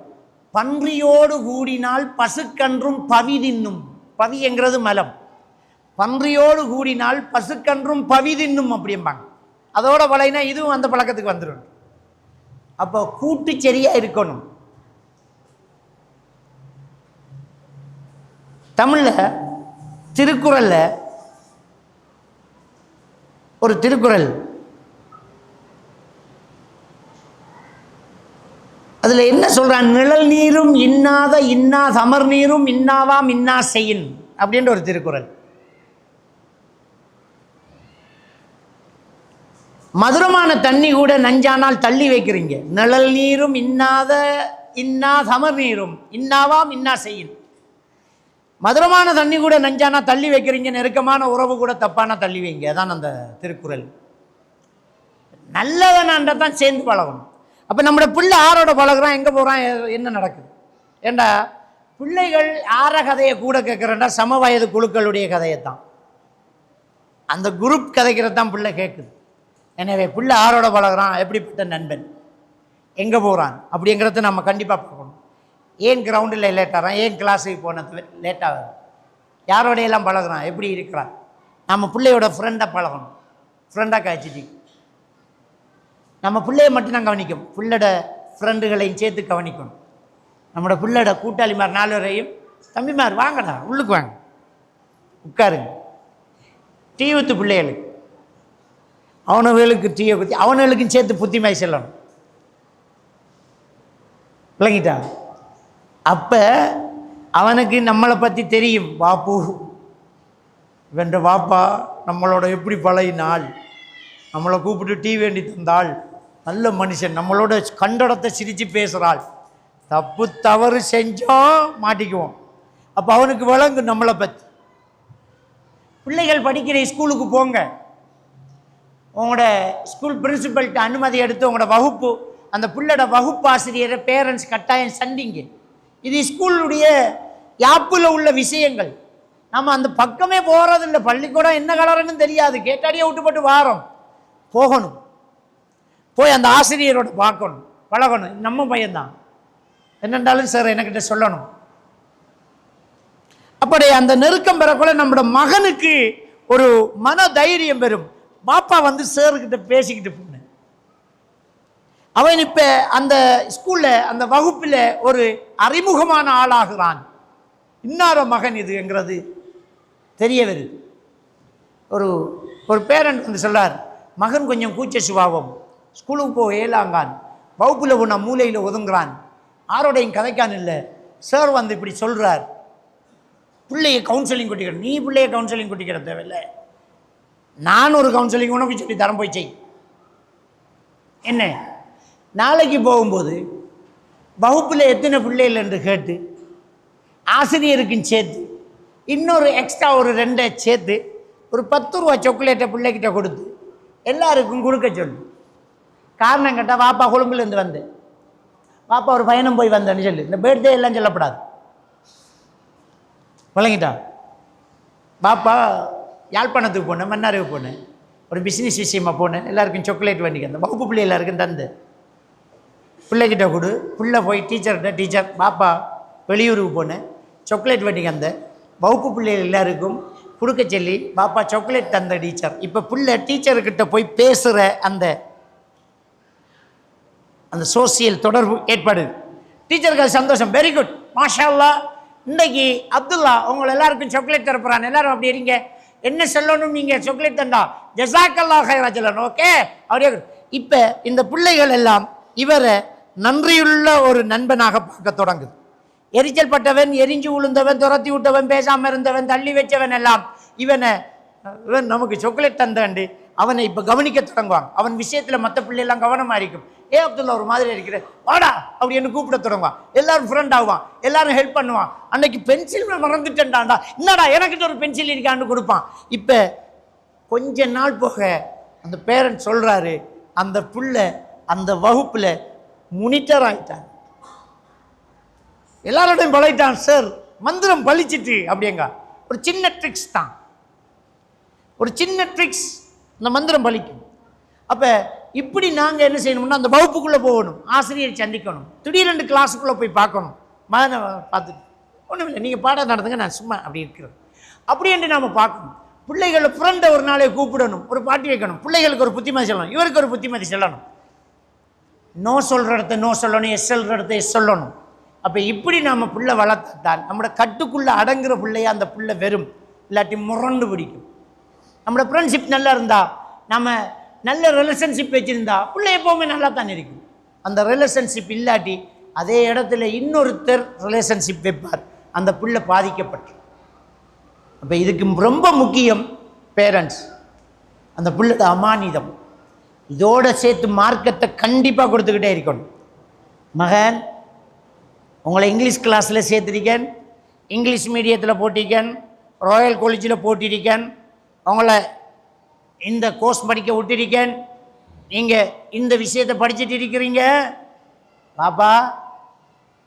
பன்றியோடு கூடினால் பசுக்கன்றும் பவி தின்னும். பவி என்கிறது மலம். பன்றியோடு கூடினால் பசுக்கன்றும் பவி தின்னும் அப்படிம்பாங்க. அதோட பழகினா இதுவும் அந்த பழக்கத்துக்கு வந்துடும். அப்போ கூட்டு சரியாக இருக்கணும். தமிழில் திருக்குறளில் ஒரு திருக்குறள், அதில் என்ன சொல்கிறான், நிழல் நீரும் இன்னாத இன்னா சமர் நீரும் இன்னாவாம் இன்னா செய்யின் அப்படின்ற ஒரு திருக்குறள். மதுரமான தண்ணி கூட நஞ்சானால் தள்ளி வைக்கிறீங்க. நிழல் நீரும் இன்னாத இன்னா சமர் நீரும் இன்னாவாம் இன்னா செய்யின். மதுரமான தண்ணி கூட நஞ்சானா தள்ளி வைக்கிறீங்க, நெருக்கமான உறவு கூட தப்பானா தள்ளி வைங்க. அதான் அந்த திருக்குறள். நல்லவனாண்ட தான் சேர்ந்து பழகணும். அப்போ நம்மளோட பிள்ளை ஆரோட பழகுறான், எங்கே போகிறான், என்ன நடக்குது? ஏண்டா பிள்ளைகள் ஆற கதையை கூட கேட்குறேன்டா சம வயது குழுக்களுடைய கதையைத்தான், அந்த குரூப் கதைக்கிறது தான் பிள்ளை கேட்குது. எனவே பிள்ளை ஆரோட பழகுறான், எப்படிப்பட்ட நண்பன், எங்கே போகிறான் அப்படிங்கிறத நம்ம கண்டிப்பாக பார்க்கணும். ஏன் கிரவுண்டில் லேட்டாகிறான், ஏன் கிளாஸுக்கு போனது லேட்டாகுது, யாரோடையெல்லாம் பழகுறான், எப்படி இருக்கிறான். நம்ம பிள்ளையோட ஃப்ரெண்டை பழகணும், ஃப்ரெண்டாக காய்ச்சிட்டு நம்ம பிள்ளையை மட்டும் நான் கவனிக்கும், பிள்ளையோட ஃப்ரெண்டுகளையும் சேர்த்து கவனிக்கணும். நம்மளோட பிள்ளையோட கூட்டாளிமார் 4 வரையும், தம்பிமார் வாங்கடா உள்ளுக்கு வாங்க உட்காருங்க, டீ ஊற்று பிள்ளைகளுக்கு, அவனவர்களுக்கு டீயை ஊற்றி அவனுகளுக்கும் சேர்த்து புத்திமாய் செல்லணும். விளங்கிட்டா? அப்போ அவனுக்கு நம்மளை பற்றி தெரியும். வாப்பு வென்ற வாப்பா நம்மளோட எப்படி பழகினாள், நம்மளை கூப்பிட்டு டீ வேண்டி தந்தாள், நல்ல மனுஷன், நம்மளோட கண்டடத்தை சிரித்து பேசுகிறாள், தப்பு தவறு செஞ்சோம் மாட்டிக்குவோம். அப்போ அவனுக்கு விளங்கு நம்மளை பற்றி. பிள்ளைகள் படிக்கிற ஸ்கூலுக்கு போங்க, உங்களோட ஸ்கூல் பிரின்சிபல்கிட்ட அனுமதி எடுத்து உங்களோட வகுப்பு, அந்த பிள்ளையோட வகுப்பு ஆசிரியரை பேரண்ட்ஸ் கட்டாயம் சந்திங்க. இது ஸ்கூலுடைய யாப்பில் உள்ள விஷயங்கள். நம்ம அந்த பக்கமே போகிறதில்லை. பள்ளிக்கூடம் என்ன கலருன்னு தெரியாது, கேட்டாடியே விட்டுப்பட்டு வாரோம். போகணும், போய் அந்த ஆசிரியரோட பார்க்கணும், பழகணும். நம்ம பையன்தான் என்னென்றாலும் சார் என்கிட்ட சொல்லணும். அப்படி அந்த நெருக்கம் பெறக்குள்ள நம்மளோட மகனுக்கு ஒரு மன தைரியம் பெறும். பாப்பா வந்து சார்கிட்ட பேசிக்கிட்டு போனேன், அவன் இப்போ அந்த ஸ்கூலில் அந்த வகுப்பில் ஒரு அறிமுகமான ஆளாகிறான். இன்னார மகன் இதுங்கிறது தெரிய வருது. ஒரு பேரண்ட் வந்து சொல்றார், மகன் கொஞ்சம் கூச்ச சுபாவம், ஸ்கூலுக்கு போக ஏலாங்கான், வகுப்பில் ஒன்றா மூலையில் ஒதுங்குறான், ஆரோடையும் கதைக்கான் இல்லை. சார் வந்து இப்படி சொல்கிறார், பிள்ளையை கவுன்சிலிங் கொட்டிக்கிற, நீ பிள்ளையை கவுன்சிலிங் கொட்டிக்கிற தேவையில்லை, நான் ஒரு கவுன்சிலிங் உனக்கு சொல்லி தரம் போய் செய். என்ன நாளைக்கு போகும்போது வகுப்பில் எத்தனை பிள்ளைகள் என்று கேட்டு ஆசிரியருக்கும் சேர்த்து இன்னொரு எக்ஸ்ட்ரா ஒரு 2 சேர்த்து ஒரு 10 ரூபா சாக்லேட்டை பிள்ளைகிட்ட கொடுத்து எல்லாருக்கும் கொடுக்க சொல்லு. காரணம் கேட்டால் வாப்பா கொழும்புலேருந்து வந்து, வாப்பா ஒரு பயணம் போய் வந்தேன்னு சொல்லு. இந்த பர்த்டே எல்லாம் சொல்லப்படாது. விளங்கிட்டா? பாப்பா யாழ்ப்பாணத்துக்கு போனேன், மன்னாருக்கு போனேன், ஒரு பிஸ்னஸ் விஷயமாக போனேன். எல்லாருக்கும் சாக்லேட் வண்டிக்கு அந்த வகுப்பு பிள்ளை எல்லாருக்கும் தந்து பிள்ளைகிட்ட கொடு. பிள்ளை போய் டீச்சர்கிட்ட, டீச்சர் பாப்பா வெளியூருக்கு போனேன், சாக்லேட் வண்டிக்கு அந்த வகுப்பு பிள்ளைகள் எல்லாருக்கும் கொடுக்க சொல்லி பாப்பா சாக்லேட் தந்த டீச்சர். இப்போ பிள்ளை டீச்சர்கிட்ட போய் பேசுகிற அந்த அந்த சோசியல் தொடர்பு ஏற்படுது. டீச்சருக்கு அது சந்தோஷம். வெரி குட், மாஷா அல்லாஹ். இன்றைக்கி அப்துல்லா உங்களை எல்லாருக்கும் சாக்லேட் தரப்புறான், எல்லாரும் அப்படி இருங்க. என்ன சொல்லணும் நீங்கள் சாக்லேட் தந்தா? ஜஸாக்கல்லாஹ் ஹைரா சொல்லணும். ஓகே அப்படியே. இப்போ இந்த பிள்ளைகள் எல்லாம் இவரை நன்றியுள்ள ஒரு நண்பனாக பார்க்க தொடங்குது. எரிச்சல் பட்டவன், எரிஞ்சு விழுந்தவன், துரத்தி விட்டவன், பேசாமல் இருந்தவன், தள்ளி வச்சவன் எல்லாம் இவன் நமக்கு சாக்லேட் தந்தாண்டு அவனை இப்போ கவனிக்க தொடங்குவாங்க. அவன் விஷயத்தில் மற்ற பிள்ளைலாம் கவனமாக இருக்கும். அப்துல்லா ஒரு மாதிரி இருக்கிற வாடா அப்படி என்ன கூப்பிட தொடங்குவான். எல்லாரும் ஃப்ரெண்ட் ஆகுவான், எல்லாரும் ஹெல்ப் பண்ணுவான். அன்னைக்கு பென்சில் மறந்துட்டேன்டாண்டா, என்னடா எனக்கிட்ட ஒரு பென்சில் இருக்கான்னு கொடுப்பான். இப்போ கொஞ்ச நாள் போக அந்த பேரண்ட் சொல்கிறாரு, அந்த பிள்ளை அந்த வகுப்பில் முனிட்டர் ஆகிட்டான், எல்லாரோடையும் பழகிட்டான். சார் மந்திரம் பழிச்சிட்டு அப்படிங்க. ஒரு சின்ன ட்ரிக்ஸ் தான், ஒரு சின்ன ட்ரிக்ஸ், இந்த மந்திரம் பழிக்கும். அப்போ இப்படி நாங்கள் என்ன செய்யணும்னா அந்த வகுப்புக்குள்ளே போகணும், ஆசிரியரை சந்திக்கணும், திடீரென்று கிளாஸுக்குள்ளே போய் பார்க்கணும். மகனை பார்த்துட்டு ஒன்றும் இல்லை, நீங்கள் பாடம் நடந்துங்க, நான் சும்மா அப்படி இருக்கிறேன் அப்படி என்று நாம் பார்க்கணும். பிள்ளைகளை ஃப்ரெண்டை ஒரு நாளை கூப்பிடணும், ஒரு பாட்டி வைக்கணும், பிள்ளைகளுக்கு ஒரு புத்திமதி சொல்லணும், இவருக்கு ஒரு புத்திமதி சொல்லணும். நோ சொல்கிற இடத்த நோ சொல்லணும், எஸ் சொல்கிற இடத்த எஸ் சொல்லணும். அப்போ இப்படி நாம் பிள்ளை வளர்த்தான் நம்மளோட கட்டுக்குள்ளே அடங்குற பிள்ளைய அந்த பிள்ளை வெறும், இல்லாட்டி முரண்டு பிடிக்கும். நம்மளோட ஃப்ரெண்ட்ஷிப் நல்லா இருந்தால், நம்ம நல்ல ரிலேஷன்ஷிப் வச்சுருந்தா பிள்ளை எப்போவுமே நல்லா தான் இருக்கும். அந்த ரிலேஷன்ஷிப் இல்லாட்டி அதே இடத்துல இன்னொருத்தர் ரிலேஷன்ஷிப் வைப்பார், அந்த பிள்ளை பாதிக்கப்பட்டு. அப்போ இதுக்கு ரொம்ப முக்கியம் பேரண்ட்ஸ், அந்த பிள்ளையோட அமானிதம். இதோடு சேர்த்து மார்க்கத்தை கண்டிப்பாக கொடுத்துக்கிட்டே இருக்கணும். மகன் உங்களை இங்கிலீஷ் கிளாஸில் சேர்த்துருக்கேன், இங்கிலீஷ் மீடியத்தில் போட்டிருக்கேன், ராயல் காலேஜில் போட்டிருக்கேன், உங்களை இந்த கோர்ஸ் படிக்க விட்டிருக்கேன், நீங்கள் இந்த விஷயத்தை படிச்சுட்டு இருக்கிறீங்க.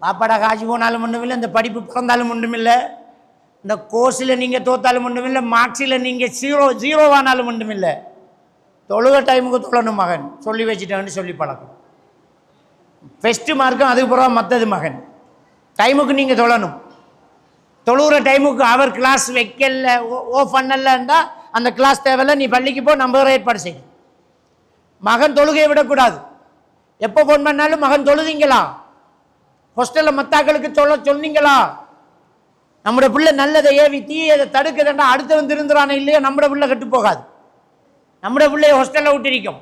பாப்பாடா காசு போனாலும் ஒன்றும் இல்லை, இந்த படிப்பு பிறந்தாலும் ஒன்றும் இல்லை, இந்த கோர்ஸில் நீங்கள் தோத்தாலும் ஒன்றும் இல்லை, மார்க்ஸில் நீங்கள் ஜீரோவானாலும் ஒன்றும் இல்லை. தொழுக டைமுக்கு தொழணும் மகன், சொல்லி வச்சுட்டேன்னு சொல்லி பழக்கம். ஃபஸ்ட்டு மார்க்கும் அதுக்கு பிறகு மற்றது மகன், டைமுக்கு நீங்கள் தொழணும். தொழுகிற டைமுக்கு அவர் கிளாஸ் வைக்கல, ஓ பண்ணலன்னா அந்த கிளாஸ் தேவையில்ல, நீ பள்ளிக்கு போ, நம்ம ஏற்பாடு செய்யும். மகன் தொழுகையை விடக்கூடாது. எப்போ ஃபோன் பண்ணாலும் மகன் தொழுதிங்களா, ஹாஸ்டலில் மத்தாக்களுக்கு சொன்னீங்களா, நம்முடைய பிள்ளை நல்லதை ஏவி தீயதை தடுக்குதுன்னா அடுத்தவன் திருந்துறானே இல்லையோ நம்முடைய பிள்ளை கெட்டு போகாது. நம்முடைய பிள்ளைய ஹாஸ்டலில் விட்டிருக்கோம்,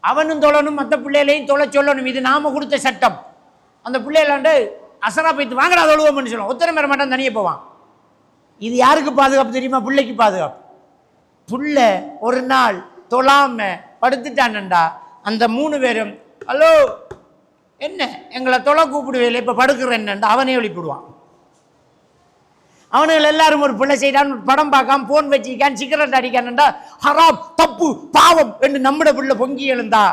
அவனும் தொழணும், மற்ற பிள்ளைகளையும் தொலை சொல்லணும். இது நாம் கொடுத்த சட்டம். அந்த பிள்ளைகளாண்டு அசரா போய்த்து வாங்கடா தொழுவோம்னு சொல்லுவோம், ஒத்தனை மேற மாட்டான், தனியே போவான். இது யாருக்கு பாதுகாப்பு தெரியுமா? பிள்ளைக்கு பாதுகாப்பு. புள்ள ஒரு நாள் தொழாம படுத்துட்டான்டா, அந்த 3 பேரும் ஹலோ என்ன எங்களை தொலை கூப்பிடுவேல, இப்போ படுக்கிற என்னண்டா அவனே எழுப்பிடுவான். அவனுகள் எல்லாரும் ஒரு பிள்ளை செய்யறான், படம் பார்க்காம போன் வச்சிக்கான், சிகரெட் அடிக்கான்டா, ஹராம் தப்பு பாவம் என்று நம்முடைய பிள்ளை பொங்கி எழுந்தா,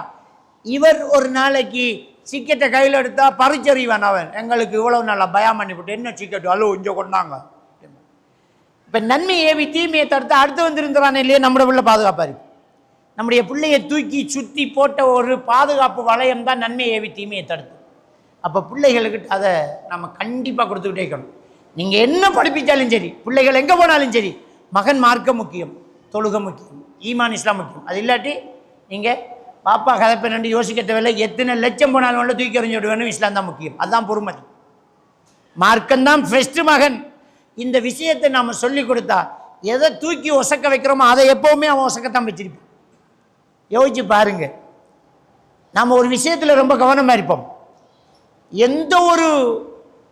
இவர் ஒரு நாளைக்கு சிக்கெட்டை கையில் எடுத்தா பறிச்சறிவான். அவன் எங்களுக்கு இவ்வளவு நாளா பயம் பண்ணிவிட்டு என்ன சிக்கெட்டு ஹலோ இங்கே கொண்டாங்க. இப்போ நன்மை ஏவி தீமையை தடுத்து அடுத்து வந்துருந்துறானே இல்லையே நம்முடைய பிள்ளை பாதுகாப்பாரு. நம்முடைய பிள்ளையை தூக்கி சுற்றி போட்ட ஒரு பாதுகாப்பு வளையம் தான் நன்மை ஏவி தீமையை தடுத்து. அப்போ பிள்ளைகளுக்கிட்ட அதை நம்ம கண்டிப்பாக கொடுத்துக்கிட்டே இருக்கணும். நீங்கள் என்ன படிப்பிச்சாலும் சரி, பிள்ளைகள் எங்கே போனாலும் சரி, மகன் மார்க்க முக்கியம், தொழுக முக்கியம், ஈமான் இஸ்லாம் முக்கியம். அது இல்லாட்டி நீங்கள் பாப்பா கதைப்பை ரெண்டு யோசிக்க தேவையில்லை, எத்தனை லட்சம் போனாலும் உள்ள தூக்கி எறிஞ்சு விடுவேன்னு இஸ்லாம் தான் முக்கியம். அதுதான் பொறுமதி. மார்க்கம்தான் ஃபஸ்ட்டு மகன். இந்த விஷயத்தை நாம் சொல்லி கொடுத்தா எதை தூக்கி ஒசக்க வைக்கிறோமோ அதை எப்போவுமே அவன் ஒசக்கத்தான் வச்சிருப்பான். யோசிச்சு பாருங்க, நாம் ஒரு விஷயத்தில் ரொம்ப கவனமாக இருப்போம். எந்த ஒரு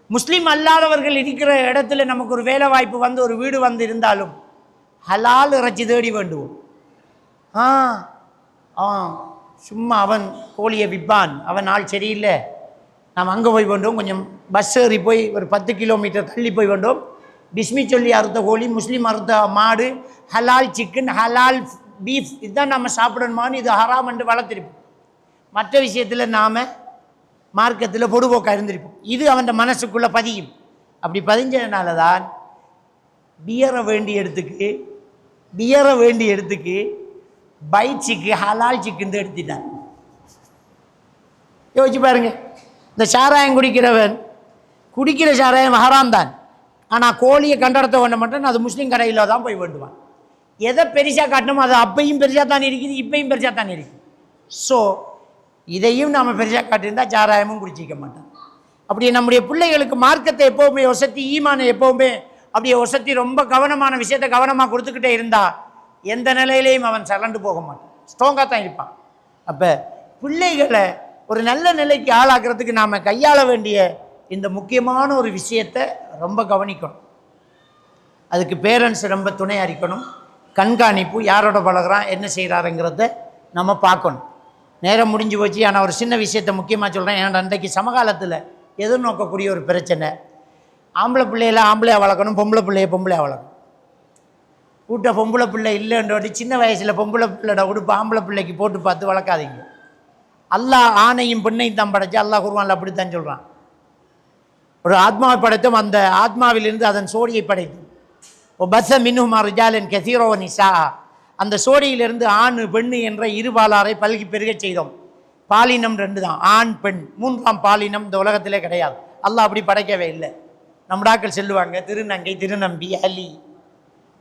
முஸ்லீம் அல்லாதவர்கள் இருக்கிற இடத்துல நமக்கு ஒரு வேலை வாய்ப்பு வந்து ஒரு வீடு வந்து இருந்தாலும் ஹலால் இறைச்சி தேடி வேண்டுவோம். சும்மா அவன் கோழியை விற்பான், அவன் ஆள் சரியில்லை, நாம் அங்கே போய் வேண்டோம், கொஞ்சம் பஸ் ஏறி போய் ஒரு 10 கிலோமீட்டர் தள்ளி போய் வேண்டோம், பிஸ்மி சொல்லி அறுத்த கோழி, முஸ்லீம் அறுத்த மாடு, ஹலால் சிக்கன், ஹலால் பீஃப், இதுதான் நம்ம சாப்பிடணுமான்னு இது ஹராம் என்று வளர்த்திருப்போம். மற்ற விஷயத்தில் நாம் மார்க்கத்தில் பொடுபோக்காக இருந்திருப்போம். இது அவன் மனசுக்குள்ளே பதியும். அப்படி பதிஞ்சதுனால தான் பியரை வேண்டிய இடத்துக்கு பியரை வேண்டிய இடத்துக்கு பைட் சிக்கு ஹலால் சிக்குன்னு எடுத்துட்டான். யோசிச்சு பாருங்க. இந்த சாராயம் குடிக்கிற சாராயம் ஹராம் தான். ஆனால் கோழியை கண்டடத்தை வேண்ட மாட்டேன், அது முஸ்லீம் கடையில் தான் போய் வேண்டுவான். எதை பெருசாக காட்டணுமோ அது அப்பையும் பெருசாக தான் இருக்குது, இப்பையும் பெருசாக தான் இருக்குது. ஸோ இதையும் நாம் பெருசாக காட்டியிருந்தால் சாராயமும் குடிச்சிக்க மாட்டோம். அப்படி நம்முடைய பிள்ளைகளுக்கு மார்க்கத்தை எப்போவுமே ஒசத்தி, ஈமானை எப்போவுமே அப்படியே ஒசத்தி ரொம்ப கவனமான விஷயத்தை கவனமாக கொடுத்துக்கிட்டே இருந்தால் எந்த நிலையிலையும் அவன் சலண்டு போக மாட்டான், ஸ்ட்ராங்காக தான் இருப்பான். அப்போ பிள்ளைகளை ஒரு நல்ல நிலைக்கு ஆளாக்குறதுக்கு நாம் கையாள வேண்டிய இந்த முக்கியமான ஒரு விஷயத்தை ரொம்ப கவனிக்கணும். அதுக்கு பேரண்ட்ஸ் ரொம்ப துணையாக இருக்கணும். கண்காணிப்பு, யாரோட பழகிறான், என்ன செய்கிறாருங்கிறத நம்ம பார்க்கணும். நேரம் முடிஞ்சு போச்சு. ஆனால் ஒரு சின்ன விஷயத்தை முக்கியமாக சொல்கிறேன். ஏன்னா அன்றைக்கு சமகாலத்தில் எதிர்நோக்கக்கூடிய ஒரு பிரச்சனை, ஆம்பளை பிள்ளையில ஆம்பளையாக வளர்க்கணும், பொம்பளை பிள்ளையை பொம்பளையாக வளர்க்கணும். கூட்ட பொம்பளை பிள்ளை இல்லைன்றோடி சின்ன வயசில் பொம்பளை பிள்ளையோட உடுப்பு ஆம்பளை பிள்ளைக்கு போட்டு பார்த்து வளர்க்காதீங்க. அல்லாஹ் ஆணையும் பெண்ணையும் தான் படைச்சு. அல்லாஹ் குர்ஆன்ல அப்படித்தான் சொல்கிறான். ஒரு ஆத்மாவை படைத்தும் அந்த ஆத்மாவிலிருந்து அதன் சோடியை படைத்தும் பஸ மின்ஹுமா ரிஜாலன் கஸீரா வ நிஸா, அந்த சோடியிலிருந்து ஆண் பெண்ணு என்ற இருபாலாரை பல்கி பெருக செய்தோம். பாலினம் 2 தான், ஆண் பெண். 3ஆம் பாலினம் இந்த உலகத்திலே கிடையாது. அல்லாஹ் அப்படி படைக்கவே இல்லை. நம்மடாக்கள் சொல்லுவாங்க திருநங்கை, திருநம்பி, அலி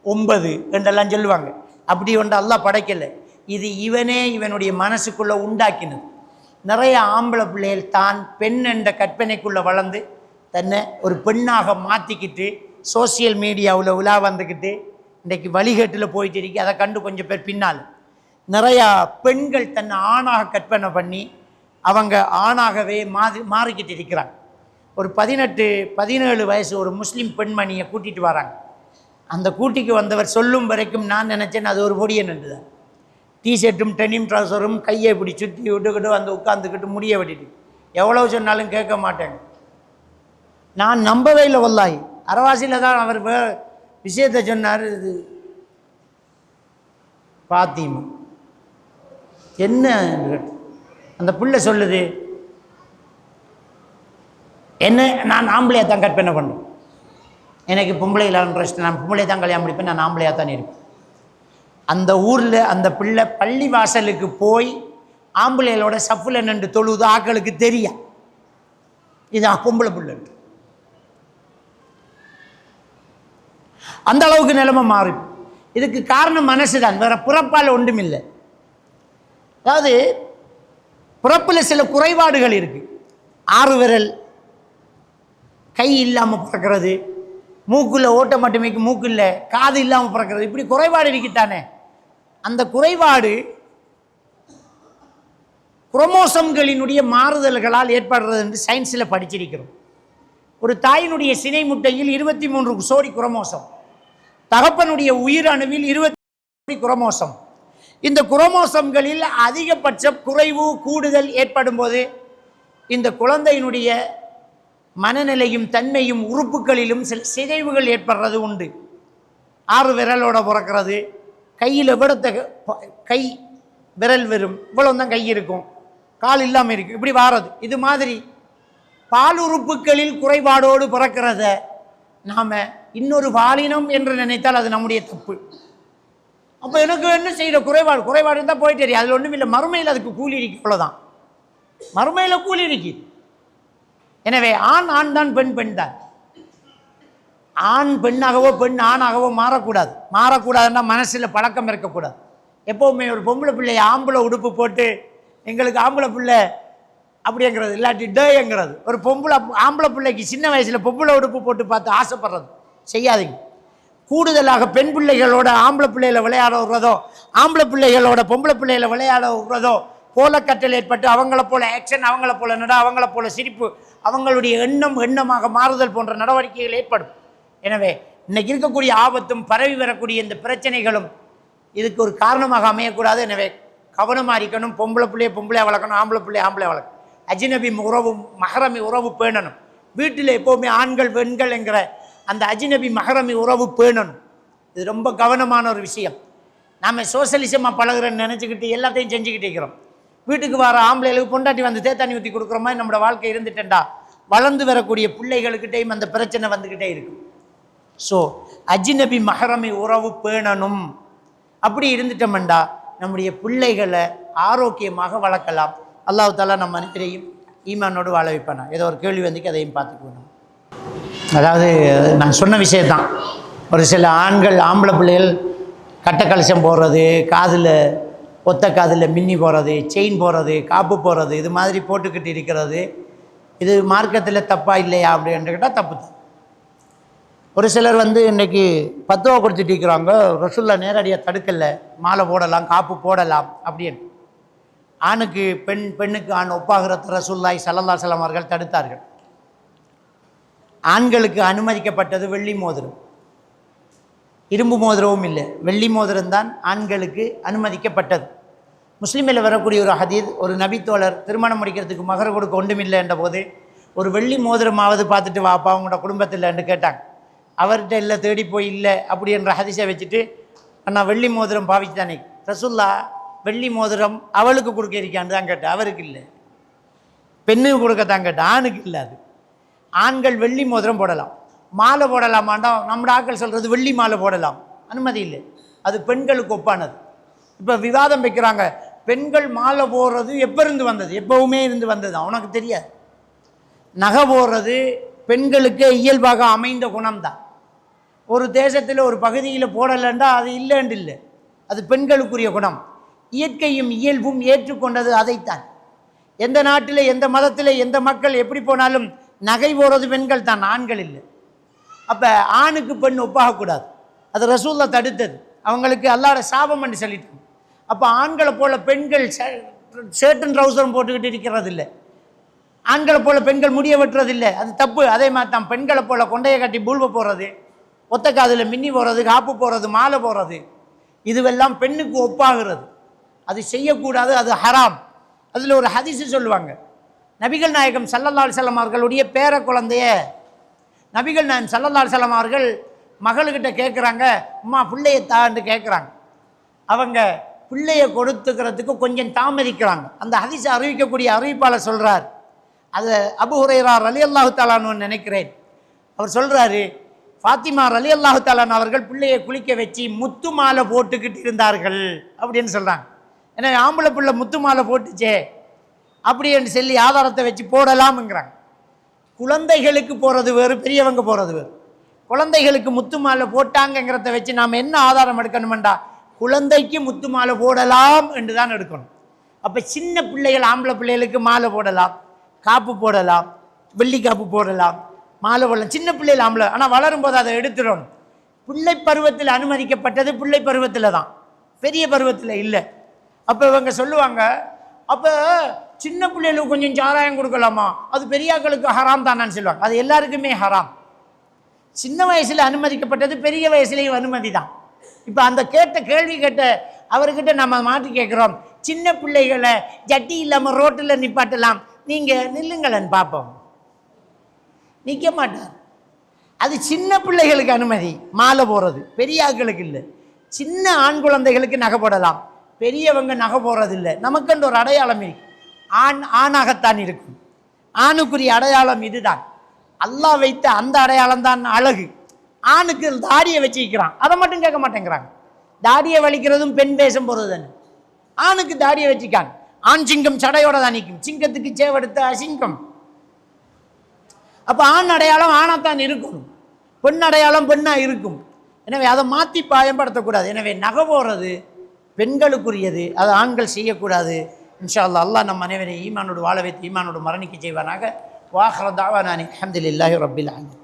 9 என்றெல்லாம் சொல்லுவாங்க. அப்படி ஒன்று அல்லாஹ் படைக்கலை. இது இவனுடைய மனசுக்குள்ளே உண்டாக்கினது. நிறைய ஆம்பளை பிள்ளைகள் தான் பெண் என்ற கற்பனைக்குள்ளே வளர்ந்து தன்னை ஒரு பெண்ணாக மாற்றிக்கிட்டு சோசியல் மீடியாவில் உலா வந்துக்கிட்டு இன்றைக்கு வழிகேட்டில் போயிட்டு இருக்கு. அதை கண்டு கொஞ்சம் பேர் பின்னால் நிறையா பெண்கள் தன்னை ஆணாக கற்பனை பண்ணி அவங்க ஆணாகவே மாறிக்கிட்டு இருக்கிறாங்க. ஒரு 18-17 வயசு ஒரு முஸ்லீம் பெண்மணியை கூட்டிகிட்டு வராங்க. அந்த கூட்டிக்கு வந்தவர் சொல்லும் வரைக்கும் நான் நினச்சேன் அது ஒரு பொடியை நின்றுதான். டிஷர்ட்டும் டெனிம் ட்ரௌசரும் கையை இப்படி சுற்றி விட்டுக்கிட்டு வந்து உட்காந்துக்கிட்டு முடிய விட்டுட்டு எவ்வளோ சொன்னாலும் கேட்க மாட்டேன். நான் நம்பவே இல்லை. வல்லாஹி அரவாசியில் தான் அவர் விஷயத்தை சொன்னார். இது பாத்திமா என்ன அந்த புள்ள சொல்லுது, என்ன நான் ஆம்பளையாக தான் கற்பனை பண்ணுறேன், எனக்கு பொம்பளையில் இன்ட்ரெஸ்ட், நான் பொம்பளை தான் கல்யாணம் முடிப்பேன், நான் ஆம்பளையாக தான் இருப்பேன். அந்த ஊரில் அந்த பிள்ளை பள்ளி வாசலுக்கு போய் ஆம்பளைகளோட சஃப்பில் நின்று தொழுது ஆக்களுக்கு தெரியும் இது பொம்பளை பிள்ளை. அந்த அளவுக்கு நிலைமை மாறி. இதுக்கு காரணம் மனசு தான், வேற பிறப்பால் ஒன்றும் இல்லை. அதாவது பிறப்பில் சில குறைபாடுகள் இருக்கு. 6 விரல், கை இல்லாமல் பிறக்கிறது, மூக்குள்ள ஓட்ட மட்டுமே மூக்கு இல்லை, காது இல்லாமல் பிறக்கிறது, இப்படி குறைபாடு இருக்குத்தானே. அந்த குறைபாடு குரோமோசோம்களினுடைய மாறுதல்களால் ஏற்படுறது என்று சயின்ஸில் படிச்சிருக்கிறோம். ஒரு தாயினுடைய சினை முட்டையில் 23 சோடி குரோமோசோம், தகப்பனுடைய உயிரணுவில் 20 குரோமோசோம். இந்த குரோமோசோம்களில் அதிகபட்ச குறைவு கூடுதல் ஏற்படும் போது இந்த குழந்தையினுடைய மனநிலையும் தன்மையும் உறுப்புகளிலும் சில சிதைவுகள் ஏற்படுறது உண்டு. 6 விரலோட பிறக்கிறது, கையில் விடத்த கை விரல் வரும், இவ்வளவு தான் கை இருக்கும், கால் இல்லாமல் இருக்கும், இப்படி வாரது. இது மாதிரி பால் உறுப்புகளில் குறைபாடோடு பிறக்கிறத நாம் இன்னொரு பாலினம் என்று நினைத்தால் அது நம்முடைய தப்பு. அப்போ எனக்கு என்ன செய்கிற குறைபாடு இருந்தால் போயிட்டு தெரியும், அதில் ஒன்றும் இல்லை. மறுமையில் அதுக்கு கூலி இருக்கு, அவ்வளோதான். மறுமையில் கூலி இருக்கு. எனவே ஆண் தான், பெண் தான். ஆண் பெண்ணாகவோ பெண் ஆணாகவோ மாறக்கூடாதுன்னா மனசில் பழக்கம் இருக்கக்கூடாது. எப்போவுமே ஒரு பொம்பளை பிள்ளைய ஆம்பளை உடுப்பு போட்டு எங்களுக்கு ஆம்பளை பிள்ளை அப்படிங்கிறது, இல்லாட்டி டேங்கிறது. ஒரு ஆம்பளை பிள்ளைக்கு சின்ன வயசில் பொம்பளை உடுப்பு போட்டு பார்த்து ஆசைப்படுறது செய்யாதீங்க. கூடுதலாக பெண் பிள்ளைகளோட ஆம்பளை பிள்ளைகளை விளையாட விடுறதோ, ஆம்பளை பிள்ளைகளோட பொம்பளை பிள்ளைகளை விளையாட விடுறதோ, கோலக்கட்டல் ஏற்பட்டு அவங்கள போல ஆக்ஷன், அவங்கள போல நட, அவங்கள போல சிரிப்பு, அவங்களுடைய எண்ணமாக மாறுதல் போன்ற நடவடிக்கைகள் ஏற்படும். எனவே இன்னைக்கு இருக்கக்கூடிய ஆபத்தும் பரவி வரக்கூடிய இந்த பிரச்சனைகளும் இதுக்கு ஒரு காரணமாக அமையக்கூடாது. எனவே கவனமாக இருக்கணும். பொம்பளை பிள்ளையை வளர்க்கணும், ஆம்பளை வளர்க்கணும். அஜினபி உறவு, மஹரமி உறவு பேணணும். வீட்டில் எப்போவுமே ஆண்கள் பெண்கள் என்கிற அந்த அஜினபி மஹரமி உறவு பேணணும். இது ரொம்ப கவனமான ஒரு விஷயம். நாம் சோசியலிசமாக பழகுறேன்னு நினச்சிக்கிட்டு எல்லாத்தையும் செஞ்சுக்கிட்டு இருக்கிறோம். வீட்டுக்கு வர ஆம்பளைகளுக்கு பொண்டாட்டி வந்து தேத்தாணி ஊற்றி கொடுக்குற மாதிரி நம்மளோட வாழ்க்கை இருந்துட்டேன்டா வளர்ந்து வரக்கூடிய பிள்ளைகளுக்கிட்டையும் அந்த பிரச்சனை வந்துக்கிட்டே இருக்கும். ஸோ அஜினபி மஹரமி உறவு பேணணும். அப்படி இருந்துட்டோம்டா நம்முடைய பிள்ளைகளை ஆரோக்கியமாக வளர்க்கலாம். அல்லாஹ் தஆலா நம்ம அனைவரையும் ஈமானோடு வாழ வைப்பானா. ஏதோ ஒரு கேள்வி வந்துக்கு அதையும் பார்த்துக்கணும். அதாவது நான் சொன்ன விஷயத்தான், ஒரு சில ஆம்பளை பிள்ளைகள் கட்டை கலசம் போடுறது, காதில் ஒத்த காதில் மின்னி போகிறது, செயின் போடுறது, காப்பு போடுறது, இது மாதிரி போட்டுக்கிட்டு இருக்கிறது, இது மார்க்கத்தில் தப்பா இல்லையா அப்படின்னு கேட்டால் தப்பு தான். ஒரு சிலர் இன்றைக்கி 10 ரூபா கொடுத்துட்டு இருக்கிறாங்க, ரசூல்லா நேரடியாக தடுக்கலை, மாலை போடலாம், காப்பு போடலாம் அப்படின்னு. ஆணுக்கு பெண்ணுக்கு ஆண் ஒப்பாகிறத ரசூலுல்லாஹி ஸல்லல்லாஹு அலைஹி வஸல்லம் அவர்கள் தடுத்தார்கள். ஆண்களுக்கு அனுமதிக்கப்பட்டது வெள்ளி மோதிரம், இரும்பு மோதிரமும் இல்லை, வெள்ளி மோதிரம் தான் ஆண்களுக்கு அனுமதிக்கப்பட்டது. முஸ்லீமில் வரக்கூடிய ஒரு ஹதீஸ், ஒரு நபித்தோழர் திருமணம் முடிக்கிறதுக்கு மகர் கொடுக்க ஒன்றுமில்லை என்ற போது ஒரு வெள்ளி மோதிரமாவது பார்த்துட்டு வாப்பா அவங்களோட குடும்பத்தில் என்று கேட்டாங்க. அவர்கிட்ட இல்லை, தேடி போய் இல்லை அப்படி என்ற ஹதீஸை வச்சுட்டு நான் வெள்ளி மோதிரம் பாவிச்சுதானே, ரசூல்லா வெள்ளி மோதிரம் அவளுக்கு கொடுக்க இருக்கான்னு தான் கேட்டேன், அவருக்கு இல்லை. பெண்ணுக்கு கொடுக்கத்தான் கேட்டேன், ஆணுக்கு இல்லை. அது ஆண்கள் வெள்ளி மோதிரம் போடலாம், மாலை போடலாமாண்டா நம்மட ஆட்கள் சொல்கிறது வெள்ளி மாலை போடலாம், அனுமதி இல்லை, அது பெண்களுக்கு ஒப்பானது. இப்போ விவாதம் வைக்கிறாங்க, பெண்கள் மாலை போடுறது எப்போ இருந்து வந்தது, எப்போவுமே இருந்து வந்தது, அவனுக்கு தெரியாது. நகை போடுறது பெண்களுக்கு இயல்பாக அமைந்த குணம்தான். ஒரு தேசத்தில் ஒரு பகுதியில் போடலைண்டா அது இல்லைன்னு இல்லை, அது பெண்களுக்குரிய குணம். இயற்கையும் இயல்பும் ஏற்றுக்கொண்டது அதைத்தான். எந்த நாட்டில் எந்த மதத்தில் எந்த மக்கள் எப்படி போனாலும் நகை போடுறது பெண்கள் தான், ஆண்கள் இல்லை. அப்போ ஆணுக்கு பெண் ஒப்பாகக்கூடாது, அது ரசூல்லா தடுத்தது, அவங்களுக்கு அல்லாஹ்வோட சாபம் என்று சொல்லிட்டாங்க. அப்போ ஆண்களை போல பெண்கள் ஷர்ட்டும் ட்ரௌசரும் போட்டுக்கிட்டு இருக்கிறது இல்லை, ஆண்களை போல பெண்கள் முடிய வெட்டுறதில்லை, அது தப்பு. அதே மாதிரி தான் பெண்களை போல கொண்டையை கட்டி பூல்வை போடுறது, ஒத்த காதில் மின்னி போடுறது, காப்பு போடுறது, மாலை போடுறது, இதுவெல்லாம் பெண்ணுக்கு ஒப்பாகிறது, அது செய்யக்கூடாது, அது ஹராம். அதில் ஒரு ஹதீஸ் சொல்லுவாங்க, நபிகள் நாயகம் ஸல்லல்லாஹு அலைஹி வஸல்லம் அவர்களுடைய பேர குழந்தைய நபிகள் நாயகம் ஸல்லல்லாஹு அலைஹி வஸல்லம் அவர்கள் மகளுக்கிட்ட கேட்குறாங்க, அம்மா பிள்ளையை தான்னு கேட்குறாங்க. அவங்க பிள்ளையை கொடுத்துக்கிறதுக்கு கொஞ்சம் தாமதிக்கிறாங்க. அந்த ஹதீஸை அறிவிக்கக்கூடிய அறிவிப்பாளர் சொல்கிறார், அது அபூ ஹுரைரா ரலியல்லாஹு தஆலா அன்ஹு நினைக்கிறேன், அவர் சொல்கிறாரு, ஃபாத்திமா ரலியல்லாஹு தஆலா அவர்கள் பிள்ளையை குளிக்க வச்சு முத்து மாலை போட்டுக்கிட்டு இருந்தார்கள் அப்படின்னு சொல்கிறாங்க. ஏன்னா ஆம்பளை பிள்ளை முத்து மாலை போட்டுச்சே அப்படின்னு சொல்லி ஆதாரத்தை வச்சு போடலாம்ங்கிறாங்க. குழந்தைகளுக்கு போகிறது வேறு, பெரியவங்க போகிறது வேறு. குழந்தைகளுக்கு முத்து மாலை போட்டாங்கங்கிறத வச்சு நாம் என்ன ஆதாரம் எடுக்கணுமெண்டா, குழந்தைக்கு முத்து மாலை போடலாம் என்று தான் எடுக்கணும். அப்போ சின்ன பிள்ளைகள் ஆம்பளை பிள்ளைகளுக்கு மாலை போடலாம், காப்பு போடலாம், வெள்ளி காப்பு போடலாம், மாலை போடலாம், சின்ன பிள்ளைகள் ஆம்பளை. ஆனால் வளரும்போது அதை எடுத்துடணும். பிள்ளை பருவத்தில் அனுமதிக்கப்பட்டது பிள்ளை பருவத்தில் தான், பெரிய பருவத்தில் இல்லை. அப்போ இவங்க சொல்லுவாங்க, அப்போ சின்ன பிள்ளைகளுக்கு கொஞ்சம் சாராயம் கொடுக்கலாமா, அது பெரியாக்களுக்கு ஹராம் தானான்னு சொல்லுவாங்க. அது எல்லாருக்குமே ஹராம். சின்ன வயசில் அனுமதிக்கப்பட்டது பெரிய வயசுலேயும் அனுமதி தான். இப்போ அந்த கேள்வி கேட்ட அவர்கிட்ட நம்ம மாற்றி கேட்குறோம், சின்ன பிள்ளைகளை ஜட்டி இல்லாமல் ரோட்டில் நிப்பாட்டலாம், நீங்கள் நில்லுங்களேன்னு பார்ப்போம், நிற்க மாட்டார். அது சின்ன பிள்ளைகளுக்கு அனுமதி மாலை போடுறது, பெரியாக்களுக்கு இல்லை. சின்ன ஆண் குழந்தைகளுக்கு நகை போடலாம், பெரியவங்க நகை போடுறதில்லை. நமக்குன்ற ஒரு அடையாளம் இருக்கு, ஆணாகத்தான் இருக்கும். ஆணுக்குரிய அடையாளம் இதுதான், அல்லாஹ் வைத்த அந்த அடையாளம் தான் அழகு. ஆணுக்கு தாடியை வச்சுக்கிறான், அதை மட்டும் கேட்க மாட்டேங்கிறாங்க. தாடியை வலிக்கிறதும் பெண் வேஷம் போகிறது தானே. ஆணுக்கு தாடியை வச்சுக்காங்க, ஆண் சிங்கம் சடையோட தான் நிற்கும், சிங்கத்துக்கு சேவெடுத்த அசிங்கம். அப்போ ஆண் அடையாளம் ஆணாத்தான் இருக்கும், பெண் அடையாளம் பெண்ணாக இருக்கும். எனவே அதை மாற்றி பயன்படுத்தக்கூடாது. எனவே நகை போடுறது பெண்களுக்குரியது, அது ஆண்கள் செய்யக்கூடாது. இன்ஷா அல்லாஹ் அல்லாஹ் நம் அனைவரை ஈமானோடு வாழ வைத்து ஈமானோடு மரணிக்க செய்வானாக. வாஹிரு தஅவானா அல்ஹம்துலில்லாஹி ரப்பில் ஆலமீன்.